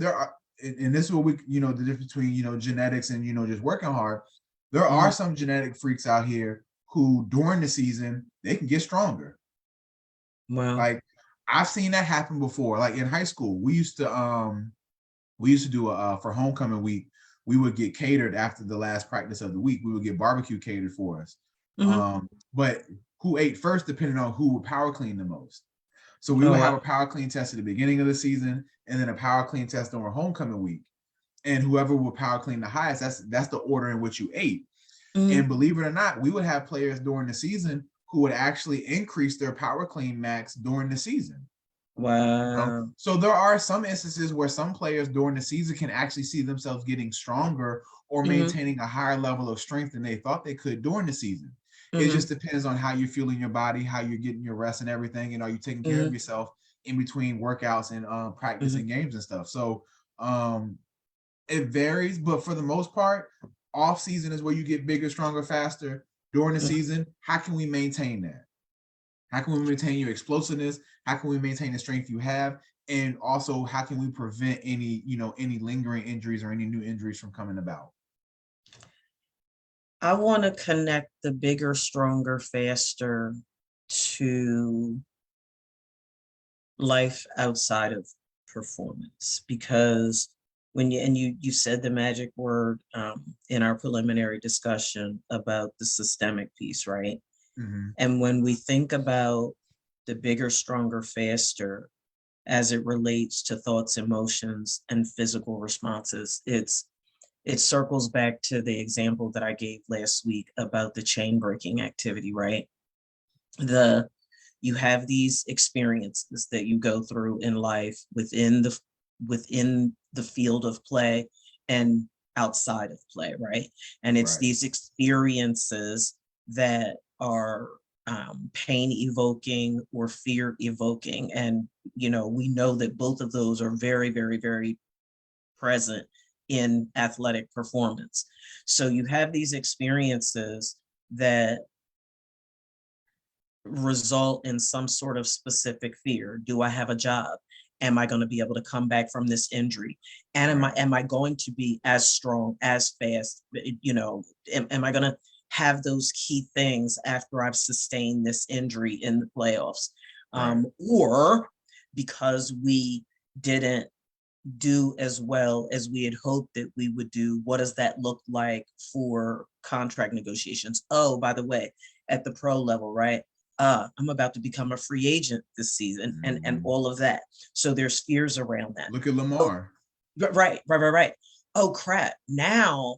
B: and this is what we, the difference between, genetics and, just working hard. There are some genetic freaks out here who during the season, they can get stronger.
A: Wow.
B: Like I've seen that happen before. Like in high school, we used to do for homecoming week, we would get catered after the last practice of the week. We would get barbecue catered for us. But who ate first depended on who would power clean the most. So we would have a power clean test at the beginning of the season and then a power clean test over homecoming week. And whoever would power clean the highest, that's the order in which you ate. And believe it or not, we would have players during the season who would actually increase their power clean max during the season.
A: Wow.
B: So there are some instances where some players during the season can actually see themselves getting stronger or maintaining a higher level of strength than they thought they could during the season. It just depends on how you're feeling your body, how you're getting your rest and everything, and are you taking care of yourself in between workouts and practice and games and stuff. So it varies, but for the most part, off season is where you get bigger, stronger, faster. During the season, how can we maintain that? How can we maintain your explosiveness? How can we maintain the strength you have? And also, how can we prevent any lingering injuries or any new injuries from coming about?
A: I want to connect the bigger, stronger, faster to life outside of performance, because when you said the magic word in our preliminary discussion about the systemic piece, right? And when we think about the bigger, stronger, faster, as it relates to thoughts, emotions, and physical responses, it circles back to the example that I gave last week about the chain breaking activity, right? You have these experiences that you go through in life within the field of play and outside of play, right? And it's these experiences that are pain evoking or fear evoking. And, we know that both of those are very, very, very present in athletic performance. So you have these experiences that result in some sort of specific fear. Do I have a job? Am I going to be able to come back from this injury? And am I going to be as strong, as fast? Am I going to have those key things after I've sustained this injury in the playoffs? Or because we didn't do as well as we had hoped that we would do, what does that look like for contract negotiations? Oh, by the way, at the pro level, right? I'm about to become a free agent this season and all of that. So there's fears around that.
B: Look at Lamar.
A: Right. Oh crap. Now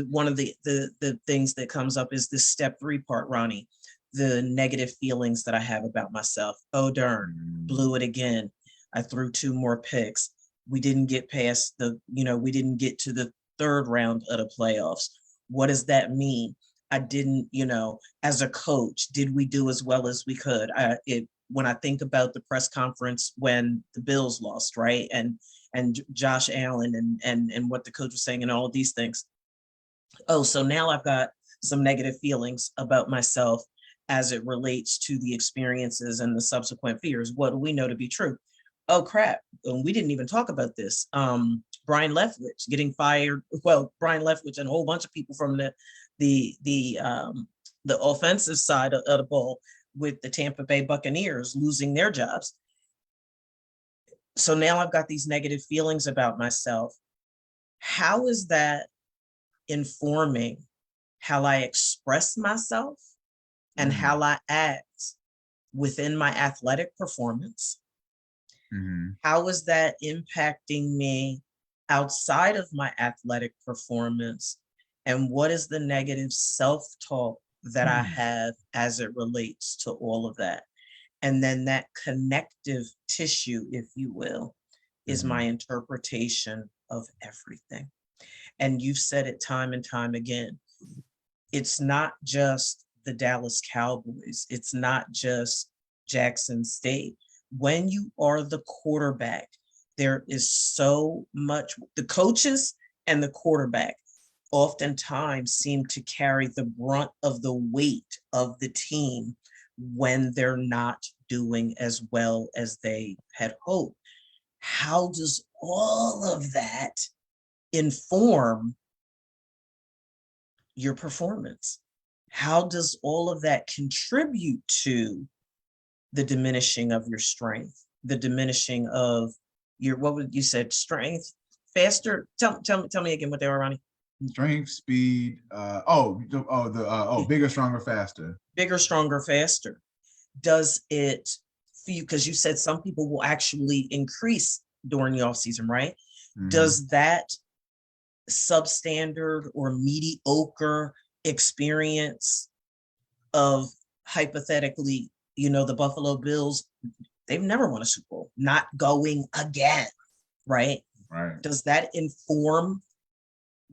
A: one of the things that comes up is this step 3 part, Ronnie, the negative feelings that I have about myself. Oh darn, blew it again. I threw 2 more picks. We didn't get past we didn't get to the 3rd round of the playoffs. What does that mean? I didn't, as a coach, did we do as well as we could? When I think about the press conference when the Bills lost, right? And Josh Allen and what the coach was saying and all of these things. Oh, so now I've got some negative feelings about myself as it relates to the experiences and the subsequent fears. What do we know to be true? Oh crap, and we didn't even talk about this. Brian Leftwich getting fired. Well, Brian Leftwich and a whole bunch of people from the offensive side of the ball with the Tampa Bay Buccaneers losing their jobs. So now I've got these negative feelings about myself. How is that informing how I express myself and how I act within my athletic performance? How is that impacting me outside of my athletic performance? And what is the negative self-talk that I have as it relates to all of that? And then that connective tissue, if you will, is my interpretation of everything. And you've said it time and time again. It's not just the Dallas Cowboys. It's not just Jackson State. When you are the quarterback, there is so much, the coaches and the quarterback oftentimes seem to carry the brunt of the weight of the team when they're not doing as well as they had hoped. How does all of that inform your performance? How does all of that contribute to the diminishing of your strength, the diminishing of your, what would you said, strength, faster? Tell me again what they were, Ronnie.
B: Strength, speed, bigger, stronger, faster.
A: Bigger, stronger, faster. Does it for you, because you said some people will actually increase during the off season, right? Mm-hmm. Does that substandard or mediocre experience of, hypothetically, the Buffalo Bills, they've never won a Super Bowl, not going again, right?
B: Right.
A: Does that inform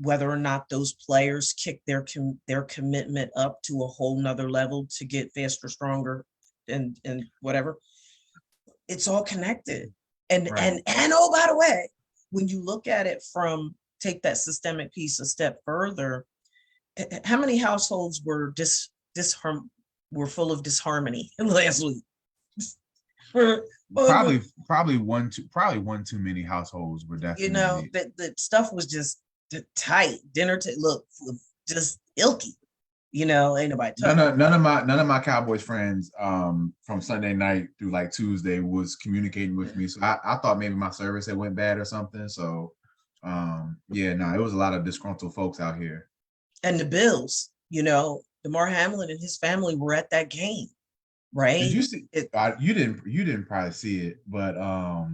A: whether or not those players kick their commitment up to a whole nother level to get faster, stronger, and whatever? It's all connected. And right. and oh, by the way, when you look at it from, take that systemic piece a step further, how many households were were full of disharmony last week?
B: Probably one too many households were definitely.
A: The stuff was just tight. Dinner look just ilky. Ain't nobody touching.
B: None of my Cowboys friends from Sunday night through like Tuesday was communicating with me. So I thought maybe my service had went bad or something. So it was a lot of disgruntled folks out here.
A: And the Bills, Damar Hamlin and his family were at that game, right?
B: Did you see it? You didn't probably see it, but a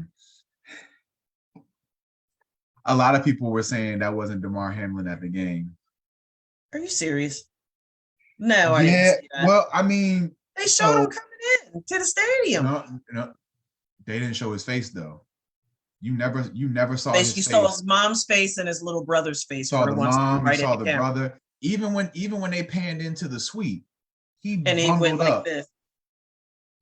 B: lot of people were saying that wasn't Damar Hamlin at the game.
A: Are you serious? No, I didn't see that.
B: Well, I mean,
A: they showed him coming in to the stadium.
B: No, they didn't show his face though. You never saw his face.
A: You saw his mom's face and his little brother's face.
B: Saw the mom, you saw the brother. Even when they panned into the suite, he went like this.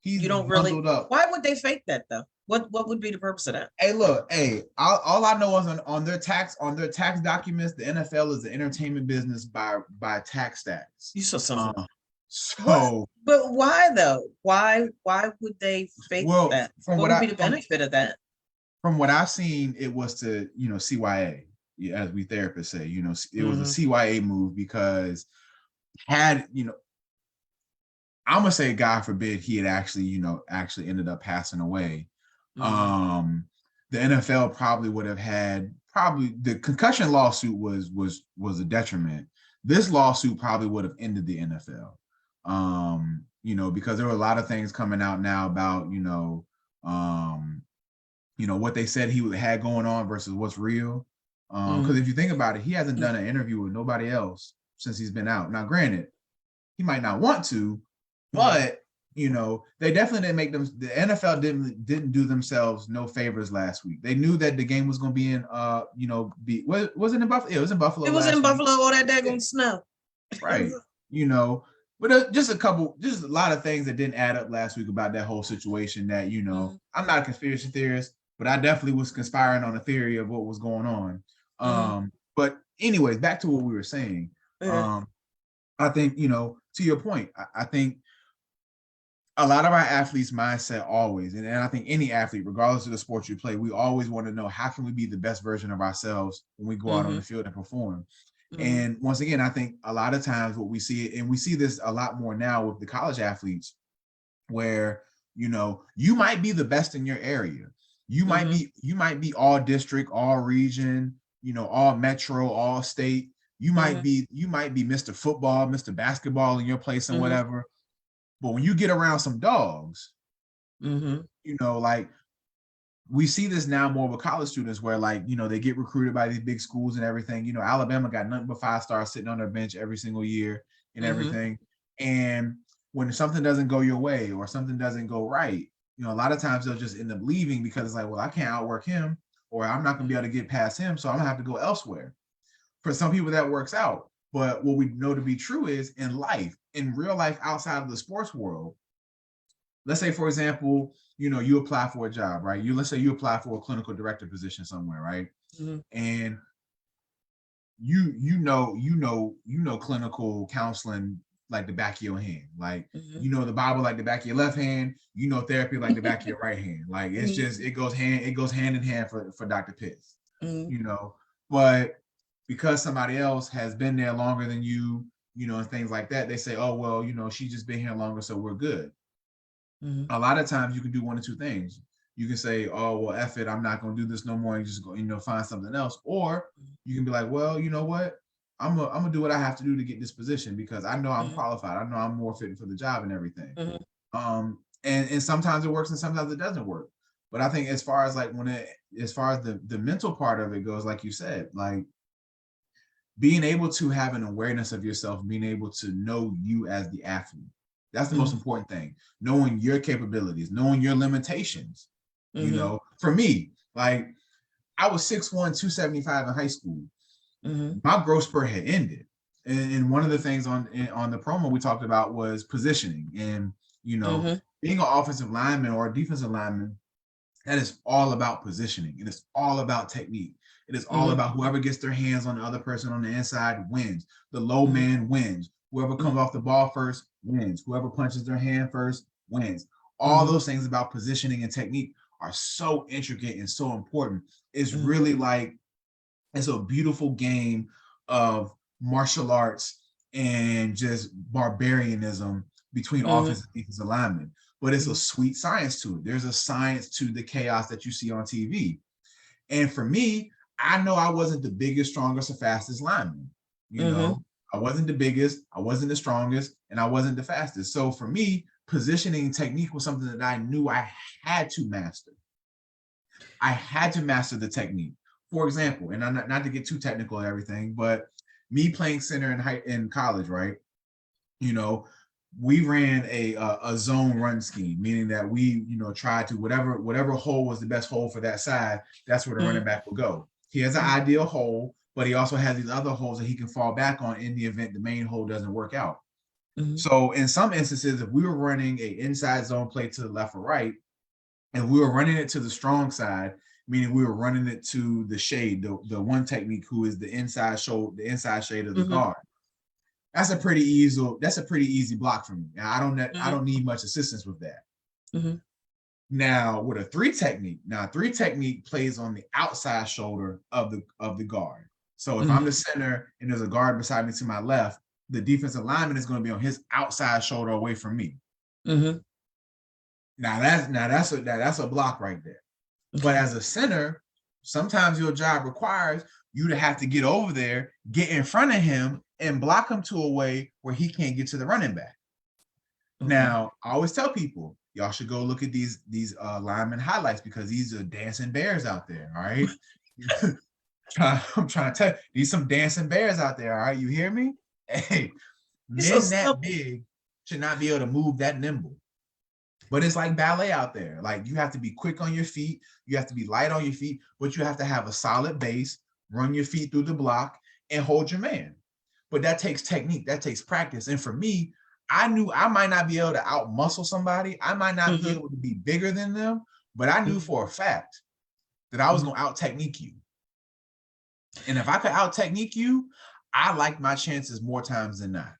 B: You don't really. Up.
A: Why would they fake that though? What would be the purpose of that?
B: Hey, look, all I know is on their tax documents, the NFL is the entertainment business by tax stats.
A: You saw something.
B: So,
A: but why though? Why would they fake that? What would be the benefit of that?
B: From what I've seen, it was to CYA, as we therapists say. It was a CYA move because I'm gonna say, God forbid, he had actually ended up passing away. Mm-hmm. The NFL probably would have had the concussion lawsuit was a detriment. This lawsuit probably would have ended the NFL. Because there were a lot of things coming out now about what they said he had going on versus what's real. Because if you think about it, he hasn't done an interview with nobody else since he's been out. Now, granted, he might not want to, but they definitely didn't make them. The NFL didn't do themselves no favors last week. They knew that the game was going to be in. Was it in Buffalo? It was in Buffalo.
A: It was in Buffalo. All that daggone snow.
B: Right. But just a lot of things that didn't add up last week about that whole situation. That I'm not a conspiracy theorist, but I definitely was conspiring on a theory of what was going on. But anyways, back to what we were saying. I think to your point, I think a lot of our athletes' mindset always, and I think any athlete, regardless of the sport you play, we always want to know how can we be the best version of ourselves when we go out on the field and perform. And once again, I think a lot of times what we see, and we see this a lot more now with the college athletes, where you might be the best in your area. You might be all district, all region, all metro, all state. You might be Mr. Football, Mr. Basketball in your place and whatever. But when you get around some dogs, like we see this now more with college students where they get recruited by these big schools and everything. Alabama got nothing but 5 stars sitting on their bench every single year and everything. And when something doesn't go your way or something doesn't go right, a lot of times they'll just end up leaving because it's like, well, I can't outwork him or I'm not going to be able to get past him. So I'm going to have to go elsewhere. For some people that works out. But what we know to be true is in real life outside of the sports world, let's say, for example, you apply for a job, right? Let's say you apply for a clinical director position somewhere, right? And you know clinical counseling like the back of your hand. Like you know the Bible like the back of your left hand, you know therapy like the back of your right hand. Like it's just it goes hand in hand for Dr. Pitts. You know, but because somebody else has been there longer than you, you know, and things like that, they say, oh well, you know, she's just been here longer, so we're good. A lot of times you can do one of two things. You can say, oh, well, F it, I'm not going to do this no more. And just go, you know, find something else. Or you can be like, well, you know what? I'm gonna do what I have to do to get this position because I know I'm qualified. I know I'm more fit for the job and everything. And sometimes it works and sometimes it doesn't work. But I think as far as like as far as the mental part of it goes, like you said, like being able to have an awareness of yourself, being able to know you as the athlete. That's the most important thing. Knowing your capabilities, knowing your limitations. You know, for me, like I was 6'1", 275 in high school. My growth spurt had ended. And one of the things on the promo we talked about was positioning. And, you know, being an offensive lineman or a defensive lineman, that is all about positioning. It is all about technique. It is all about whoever gets their hands on the other person on the inside wins. The low man wins. Whoever comes off the ball first wins. Whoever punches their hand first wins. All those things about positioning and technique are so intricate and so important. It's really like, it's a beautiful game of martial arts and just barbarianism between offense and defensive linemen. But it's a sweet science to it. There's a science to the chaos that you see on TV. And for me, I know I wasn't the biggest, strongest, or fastest lineman. You know, I wasn't the biggest, I wasn't the strongest, and I wasn't the fastest. So for me, positioning technique was something that I knew I had to master. I had to master the technique. For example, and I'm not to get too technical and everything, but me playing center in college, right? You know, we ran a zone run scheme, meaning that we, you know, tried to whatever hole was the best hole for that side, that's where the running back will go. He has an ideal hole, but he also has these other holes that he can fall back on in the event the main hole doesn't work out. So in some instances, if we were running a inside zone play to the left or right, and we were running it to the strong side, meaning we were running it to the shade, the one technique who is the inside shade of the guard. That's a pretty easy block for me. Now, I don't need much assistance with that. Now with a three technique plays on the outside shoulder of the guard. So if I'm the center and there's a guard beside me to my left, the defensive lineman is going to be on his outside shoulder away from me. Now that's a block right there. But as a center, sometimes your job requires you to have to get over there, get in front of him, and block him to a way where he can't get to the running back. Now, I always tell people, y'all should go look at these lineman highlights because these are dancing bears out there, all right? I'm trying to tell you, these some dancing bears out there, all right? You hear me? Hey, men that big should not be able to move that nimble. But it's like ballet out there. Like you have to be quick on your feet. You have to be light on your feet, but you have to have a solid base, run your feet through the block and hold your man. But that takes technique. That takes practice. And for me, I knew I might not be able to out muscle somebody. I might not be able to be bigger than them, but I knew for a fact that I was going to out technique you. And if I could out technique you, I liked my chances more times than not.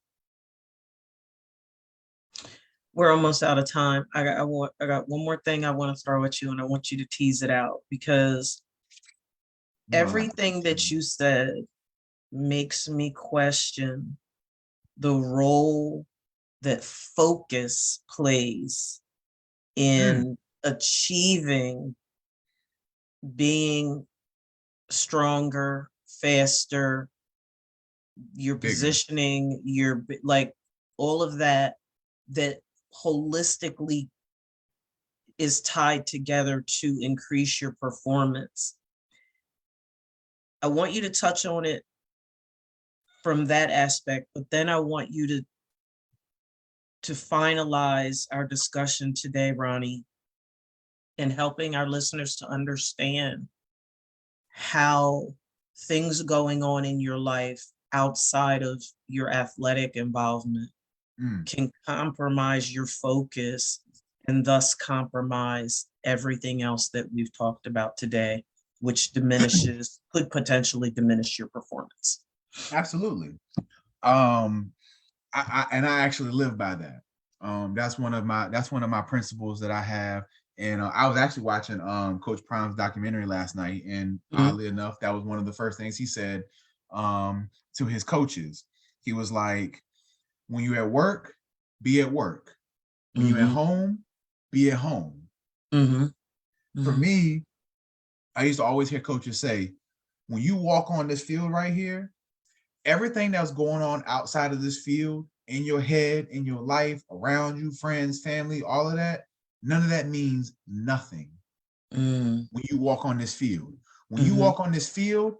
A: We're almost out of time. I got one more thing I want to throw at you, and I want you to tease it out because everything that you said makes me question the role that focus plays in achieving being stronger, faster, your positioning, your like all of that holistically is tied together to increase your performance. I want you to touch on it from that aspect, but then I want you to finalize our discussion today, Ronnie, in helping our listeners to understand how things going on in your life outside of your athletic involvement can compromise your focus and thus compromise everything else that we've talked about today. which could potentially diminish your performance.
B: Absolutely. I actually live by that. That's one of my principles that I have. And I was actually watching Coach Prime's documentary last night, and oddly enough, that was one of the first things he said to his coaches. He was like, "When you're at work, be at work. When you're at home, be at home." For me, I used to always hear coaches say, "When you walk on this field right here, everything that's going on outside of this field, in your head, in your life, around you, friends, family, all of that, none of that means nothing when you walk on this field. When you walk on this field,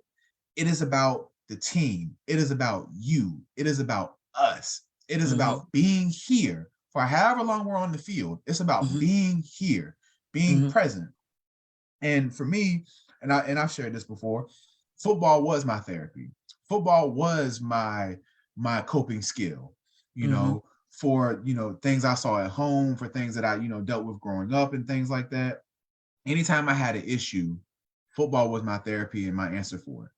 B: it is about the team. It is about you. It is about us. It is about being here for however long we're on the field. It's about being here, being present." And for me, and I've shared this before, football was my therapy. Football was my coping skill, for things I saw at home, for things that I dealt with growing up and things like that. Anytime I had an issue, football was my therapy and my answer for it.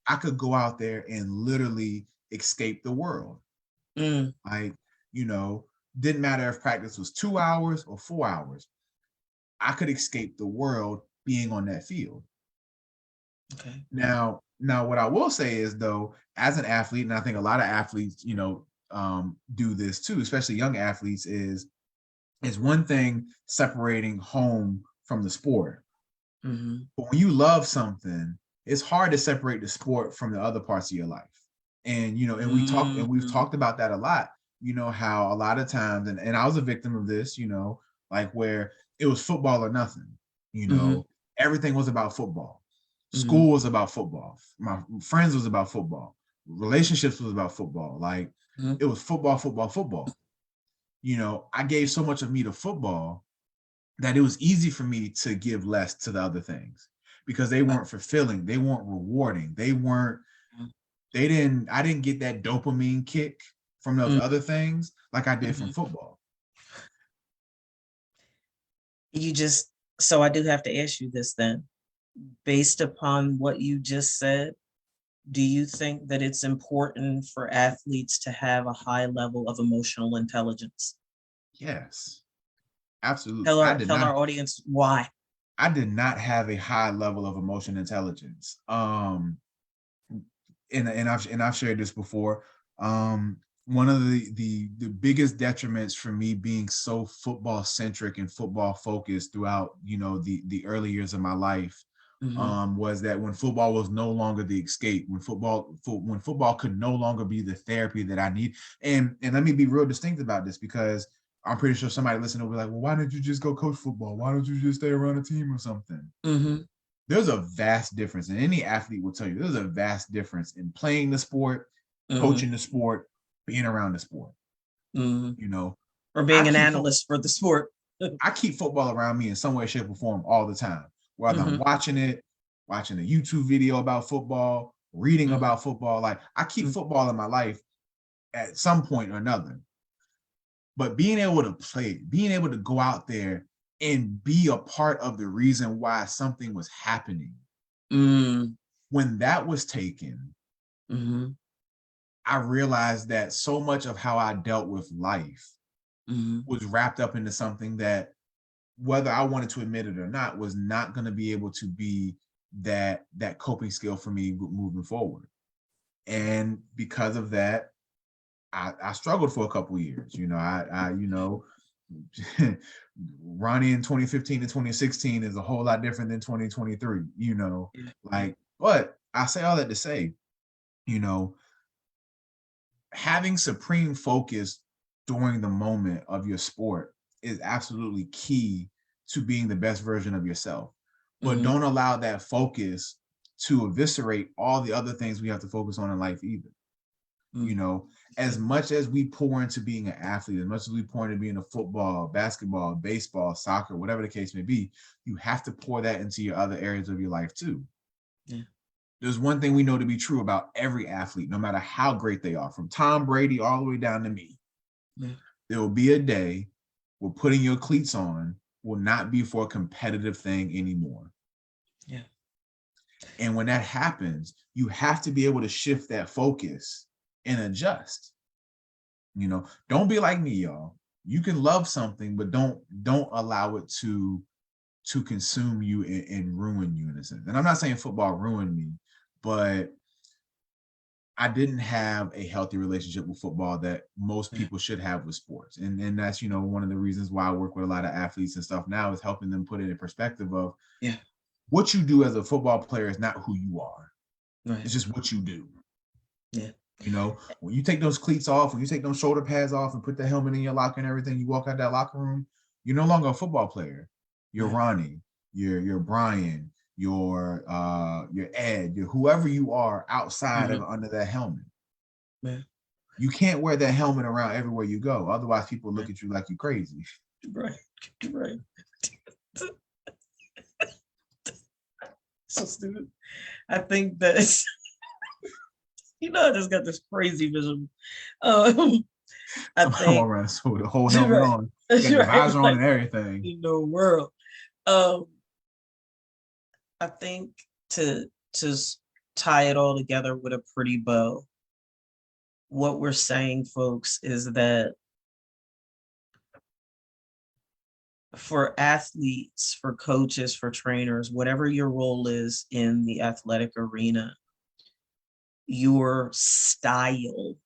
B: I could go out there and literally escape the world. Like, didn't matter if practice was 2 hours or 4 hours. I could escape the world being on that field.
A: Okay.
B: Now, what I will say is, though, as an athlete, and I think a lot of athletes, do this too, especially young athletes, is one thing separating home from the sport. But when you love something, it's hard to separate the sport from the other parts of your life. And we've talked about that a lot. How a lot of times, and I was a victim of this, like where it was football or nothing. Everything was about football. School was about football. My friends was about football. Relationships was about football. Like it was football, football, football. I gave so much of me to football that it was easy for me to give less to the other things because they weren't fulfilling. They weren't rewarding. I didn't get that dopamine kick from those other things like I did from football.
A: So I do have to ask you this then. Based upon what you just said, do you think that it's important for athletes to have a high level of emotional intelligence?
B: Yes, absolutely.
A: Tell our audience why.
B: I did not have a high level of emotional intelligence. And I've shared this before. One of the biggest detriments for me being so football centric and football focused throughout the early years of my life was that when football was no longer the escape, when football could no longer be the therapy that I need. And let me be real distinct about this, because I'm pretty sure somebody listening will be like, well, why didn't you just go coach football? Why don't you just stay around a team or something? There's a vast difference, and any athlete will tell you there's a vast difference in playing the sport, coaching the sport, being around the sport.
A: Or being an analyst for the sport.
B: I keep football around me in some way, shape, or form all the time. Whether I'm watching a YouTube video about football, reading about football, like I keep football in my life at some point or another. But being able to play, being able to go out there and be a part of the reason why something was happening. When that was taken, I realized that so much of how I dealt with life was wrapped up into something that, whether I wanted to admit it or not, was not going to be able to be that coping skill for me moving forward. And because of that, I struggled for a couple of years. Ronnie in 2015 to 2016 is a whole lot different than 2023, but I say all that to say, having supreme focus during the moment of your sport is absolutely key to being the best version of yourself. But don't allow that focus to eviscerate all the other things we have to focus on in life either. As much as we pour into being an athlete, as much as we pour into being a football, basketball, baseball, soccer, whatever the case may be, you have to pour that into your other areas of your life too. There's one thing we know to be true about every athlete, no matter how great they are, from Tom Brady all the way down to me. There will be a day where putting your cleats on will not be for a competitive thing anymore.
A: Yeah.
B: And when that happens, you have to be able to shift that focus and adjust. You know, don't be like me, y'all. You can love something, but don't allow it to consume you and ruin you in a sense. And I'm not saying football ruined me, but I didn't have a healthy relationship with football that most people should have with sports. And that's, you know, one of the reasons why I work with a lot of athletes and stuff now is helping them put it in perspective of what you do as a football player is not who you are. Right. It's just what you do.
A: Yeah.
B: You know, when you take those cleats off, when you take those shoulder pads off and put the helmet in your locker and everything, you walk out that locker room, you're no longer a football player. You're Ronnie, you're Brian, you're Ed, you're whoever you are outside of under that helmet.
A: Yeah.
B: You can't wear that helmet around everywhere you go. Otherwise, people look at you like you're crazy.
A: Right. So stupid. I think that you know, I just got this crazy vision. I think
B: I'm around so with the whole helmet on, got the visor on and everything.
A: In the world. I think to tie it all together with a pretty bow, what we're saying, folks, is that for athletes, for coaches, for trainers, whatever your role is in the athletic arena, your style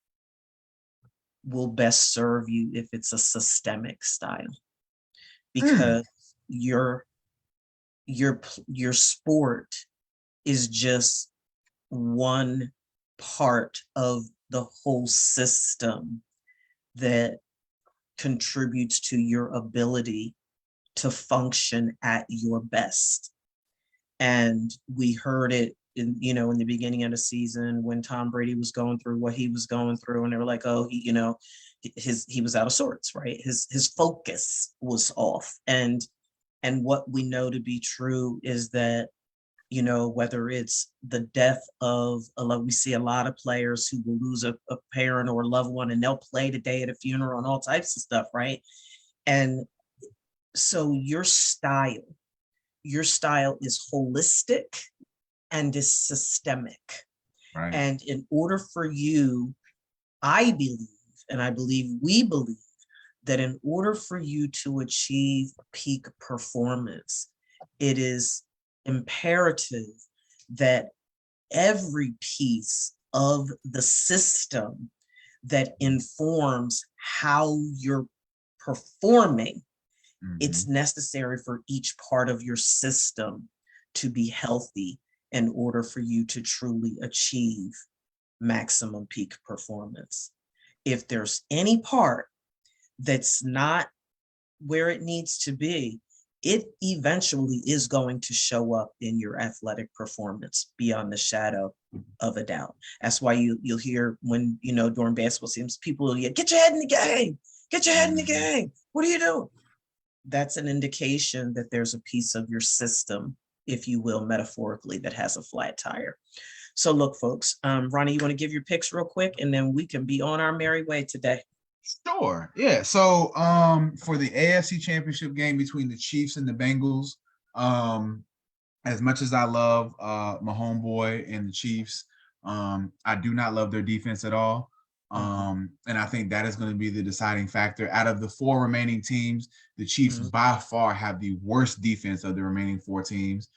A: will best serve you if it's a systemic style, because your sport is just one part of the whole system that contributes to your ability to function at your best. And we heard it in, you know, in the beginning of the season when Tom Brady was going through what he was going through, and they were like, oh, he was out of sorts, right? His focus was off. And what we know to be true is that, you know, whether it's the death of we see a lot of players who will lose a parent or a loved one, and they'll play the day at a funeral and all types of stuff, right? And so your style is holistic and is systemic.
B: Right.
A: And in order for you, I believe, and I believe we believe, that in order for you to achieve peak performance, it is imperative that every piece of the system that informs how you're performing, it's necessary for each part of your system to be healthy in order for you to truly achieve maximum peak performance. If there's any part that's not where it needs to be, it eventually is going to show up in your athletic performance beyond the shadow of a doubt. That's why you'll hear when, you know, during basketball seasons, people will get your head in the game, get your head in the game. What are you doing? That's an indication that there's a piece of your system, if you will, metaphorically, that has a flat tire. So look, folks, Ronnie, you want to give your picks real quick, and then we can be on our merry way today.
B: Sure. Yeah. So for the AFC Championship game between the Chiefs and the Bengals, as much as I love my homeboy and the Chiefs, I do not love their defense at all. And I think that is going to be the deciding factor. Out of the four remaining teams, the Chiefs by far have the worst defense of the remaining four teams.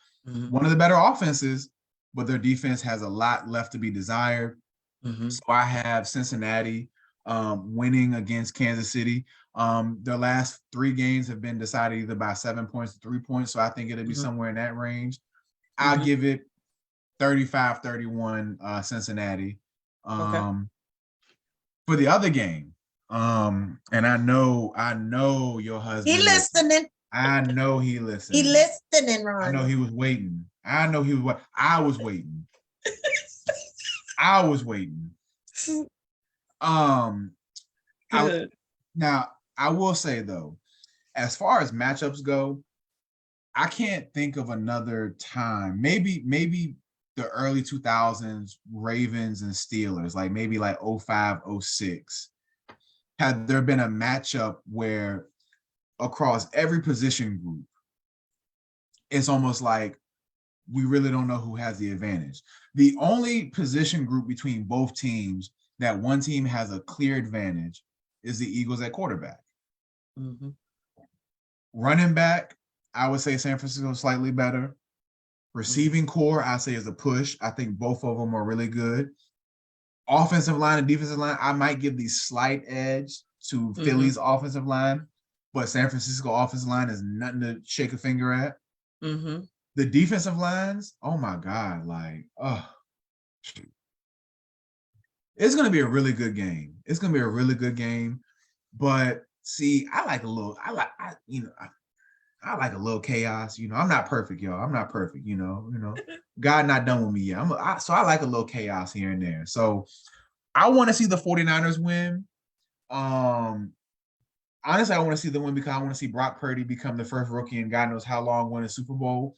B: One of the better offenses, but their defense has a lot left to be desired. So I have Cincinnati winning against Kansas City. Their last three games have been decided either by 7 points or 3 points. So I think it'll be somewhere in that range. I'll give it 35-31 Cincinnati. For the other game, and I know your husband.
A: He listening.
B: I know he listening.
A: He listening, Ron.
B: I know he was waiting. I was waiting. I was waiting. Now I will say though, as far as matchups go, I can't think of another time. Maybe the early 2000s Ravens and Steelers, like maybe like 05, 06. Had there been a matchup where across every position group, it's almost like we really don't know who has the advantage. The only position group between both teams that one team has a clear advantage is the Eagles at quarterback.
A: Mm-hmm.
B: Running back, I would say San Francisco is slightly better. Receiving core, I say, is a push. I think both of them are really good. Offensive line and defensive line, I might give the slight edge to Philly's offensive line, but San Francisco offensive line is nothing to shake a finger at. The defensive lines, oh my God, like, it's going to be a really good game. It's going to be a really good game. But see, I like a little chaos. You know, I'm not perfect, y'all. I'm not perfect. You know, God not done with me yet. So I like a little chaos here and there. So I want to see the 49ers win. Honestly, I want to see them win because I want to see Brock Purdy become the first rookie in God knows how long win a Super Bowl.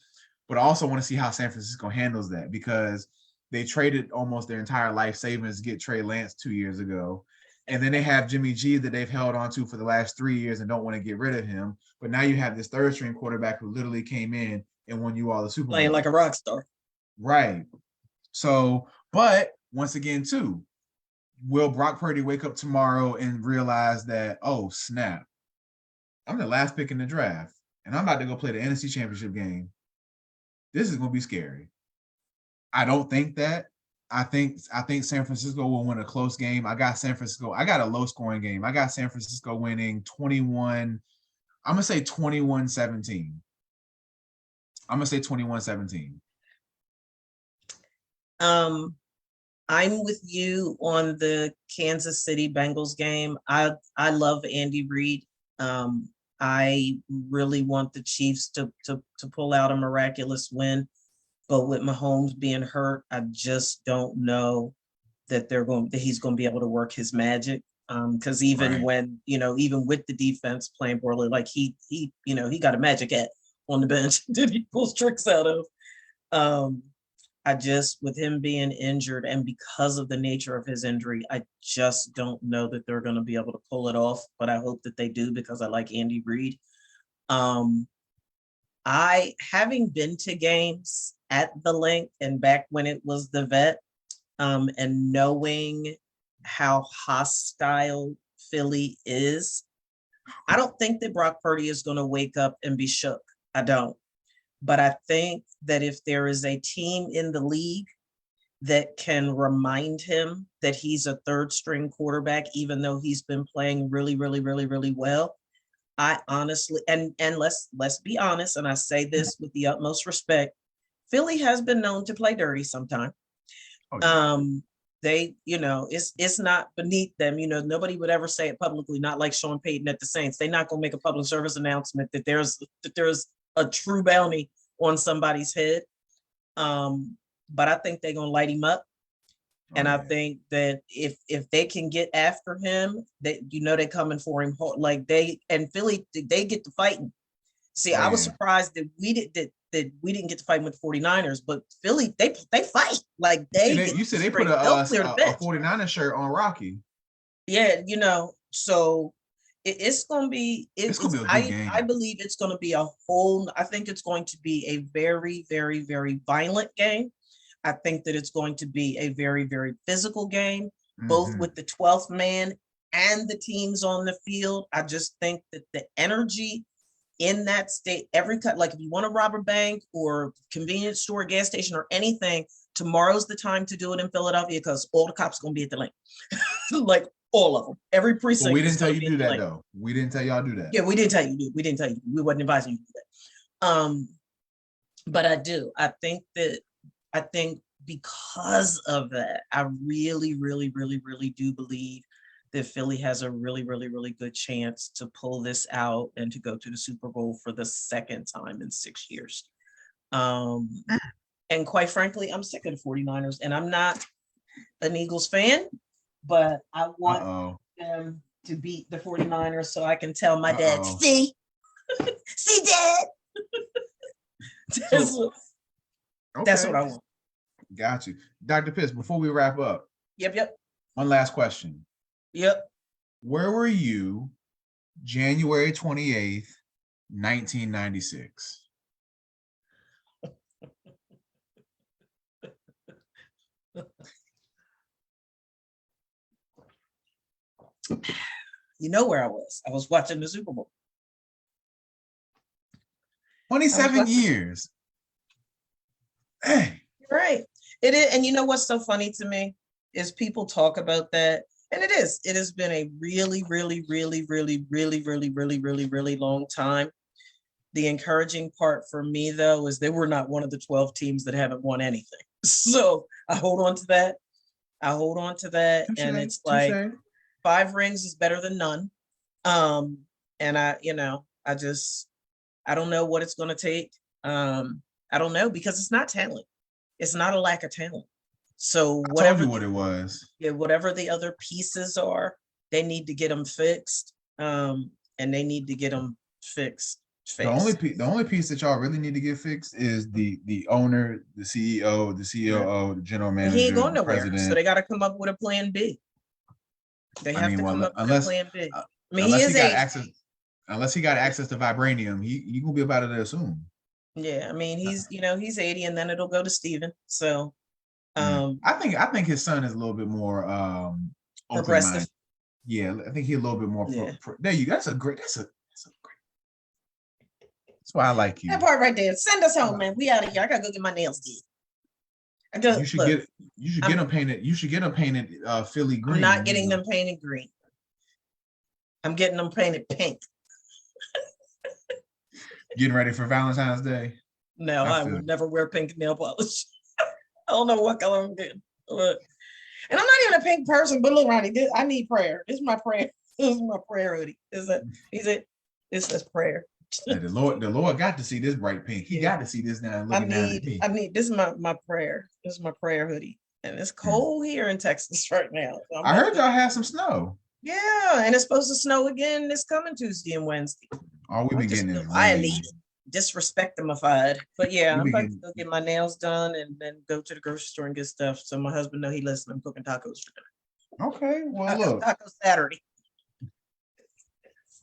B: But I also want to see how San Francisco handles that because they traded almost their entire life savings to get Trey Lance 2 years ago. And then they have Jimmy G that they've held on to for the last 3 years and don't want to get rid of him. But now you have this third string quarterback who literally came in and won you all the Super Bowl.
A: Playing like a rock star.
B: Right. So, but once again, too, will Brock Purdy wake up tomorrow and realize that, oh, snap, I'm the last pick in the draft and I'm about to go play the NFC Championship game. This is going to be scary. I don't think that. I think San Francisco will win a close game. I got San Francisco. I got a low scoring game. I got San Francisco winning 21. I'm going to say 21-17. I'm going to say 21-17.
A: I'm with you on the Kansas City Bengals game. I love Andy Reid. I really want the Chiefs to pull out a miraculous win. But with Mahomes being hurt, I just don't know that he's going to be able to work his magic. Because even when, even with the defense playing poorly, like he got a magic hat on the bench that he pulls tricks out of. With him being injured and because of the nature of his injury, I just don't know that they're going to be able to pull it off. But I hope that they do because I like Andy Reid. Having been to games at the Link and back when it was the Vet, and knowing how hostile Philly is, I don't think that Brock Purdy is going to wake up and be shook. I don't. But I think that if there is a team in the league that can remind him that he's a third string quarterback, even though he's been playing really, really, really, really well, I honestly, and let's be honest, and I say this with the utmost respect, Philly has been known to play dirty sometime. They, it's not beneath them. Nobody would ever say it publicly, not like Sean Payton at the Saints. They're not going to make a public service announcement that there's a true bounty on somebody's head. But I think they're going to light him up. And I think that if they can get after him, that they're coming for him. Like Philly, they get to fighting. See, I was surprised that we didn't get to fight with the 49ers, but Philly, they fight. Like
B: you said they put a 49er shirt on Rocky.
A: Yeah, so it's going to be. It's going to be a good game. I believe it's going to be I think it's going to be a very, very, very violent game. I think that it's going to be a very, very physical game, both with the 12th man and the teams on the field. I just think that the energy in that state, like if you want to rob a bank or convenience store, gas station or anything, tomorrow's the time to do it in Philadelphia because all the cops are going to be at the link. Like all of them, every precinct.
B: Well, we didn't tell you to do that though. We didn't tell y'all do that.
A: Yeah, we didn't tell you. We didn't tell you. We wasn't advising you to do that. But I do. I think because of that, I really, really, really, really do believe that Philly has a really, really, really good chance to pull this out and to go to the Super Bowl for the second time in 6 years. And quite frankly, I'm sick of the 49ers, and I'm not an Eagles fan, but I want them to beat the 49ers so I can tell my dad, see, Dad. That's what I want.
B: Got you. Dr. Pitts, before we wrap up.
A: Yep.
B: One last question.
A: Yep.
B: Where were you January 28th, 1996?
A: You know where I was? I was watching the Super Bowl.
B: 27 years. Hey.
A: Right. It is. And you know what's so funny to me is people talk about that. And it is. It has been a really, really, really, really, really, really, really, really, really long time. The encouraging part for me, though, is they were not one of the 12 teams that haven't won anything. So I hold on to that.
B: Touché,
A: and it's
B: touché.
A: like 5 rings is better than none. And I don't know what it's going to take. I don't know, because it's not talent. It's not a lack of talent. So
B: I told you what it was.
A: Yeah, whatever the other pieces are, they need to get them fixed. And they need to get them fixed.
B: The only piece that y'all really need to get fixed is the owner, the CEO, the COO, the general manager,
A: he ain't going
B: the
A: nowhere,
B: president.
A: so they got to come up with a plan B. They have to come up with a plan B. I mean,
B: unless he got access to vibranium, he gonna be about it there soon.
A: Yeah, I mean, he's 80, and then it'll go to Steven. So
B: I think his son is a little bit more
A: progressive.
B: Yeah, I think he's a little bit more there you go. That's great. That's why I like you.
A: That part right there. Send us home, man. We out of here. I gotta go get my nails did.
B: You should get them painted. You should get them painted Philly green.
A: I'm not getting them painted green. I'm getting them painted pink.
B: Getting ready for Valentine's Day?
A: No, I would never wear pink nail polish. I don't know what color I'm getting. And I'm not even a pink person, but look, Ronnie, I need prayer. This is my prayer. This is my prayer hoodie. It says prayer.
B: Yeah, the Lord got to see this bright pink. He got to see this now.
A: I need this is my prayer. This is my prayer hoodie. And it's cold here in Texas right now. So
B: I heard y'all had some snow.
A: Yeah, and it's supposed to snow again this coming Tuesday and Wednesday.
B: Oh, we've been getting it.
A: I need it. Disrespectamified. But yeah, I'm about to go get my nails done and then go to the grocery store and get stuff. So my husband know he listens. I'm cooking tacos for dinner.
B: Okay, well look.
A: Taco Saturday.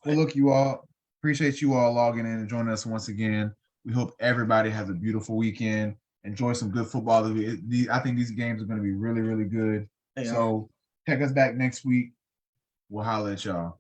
B: Well, look, you all. Appreciate you all logging in and joining us once again. We hope everybody has a beautiful weekend. Enjoy some good football. I think these games are going to be really, really good. Yeah. So check us back next week. We'll holler at y'all.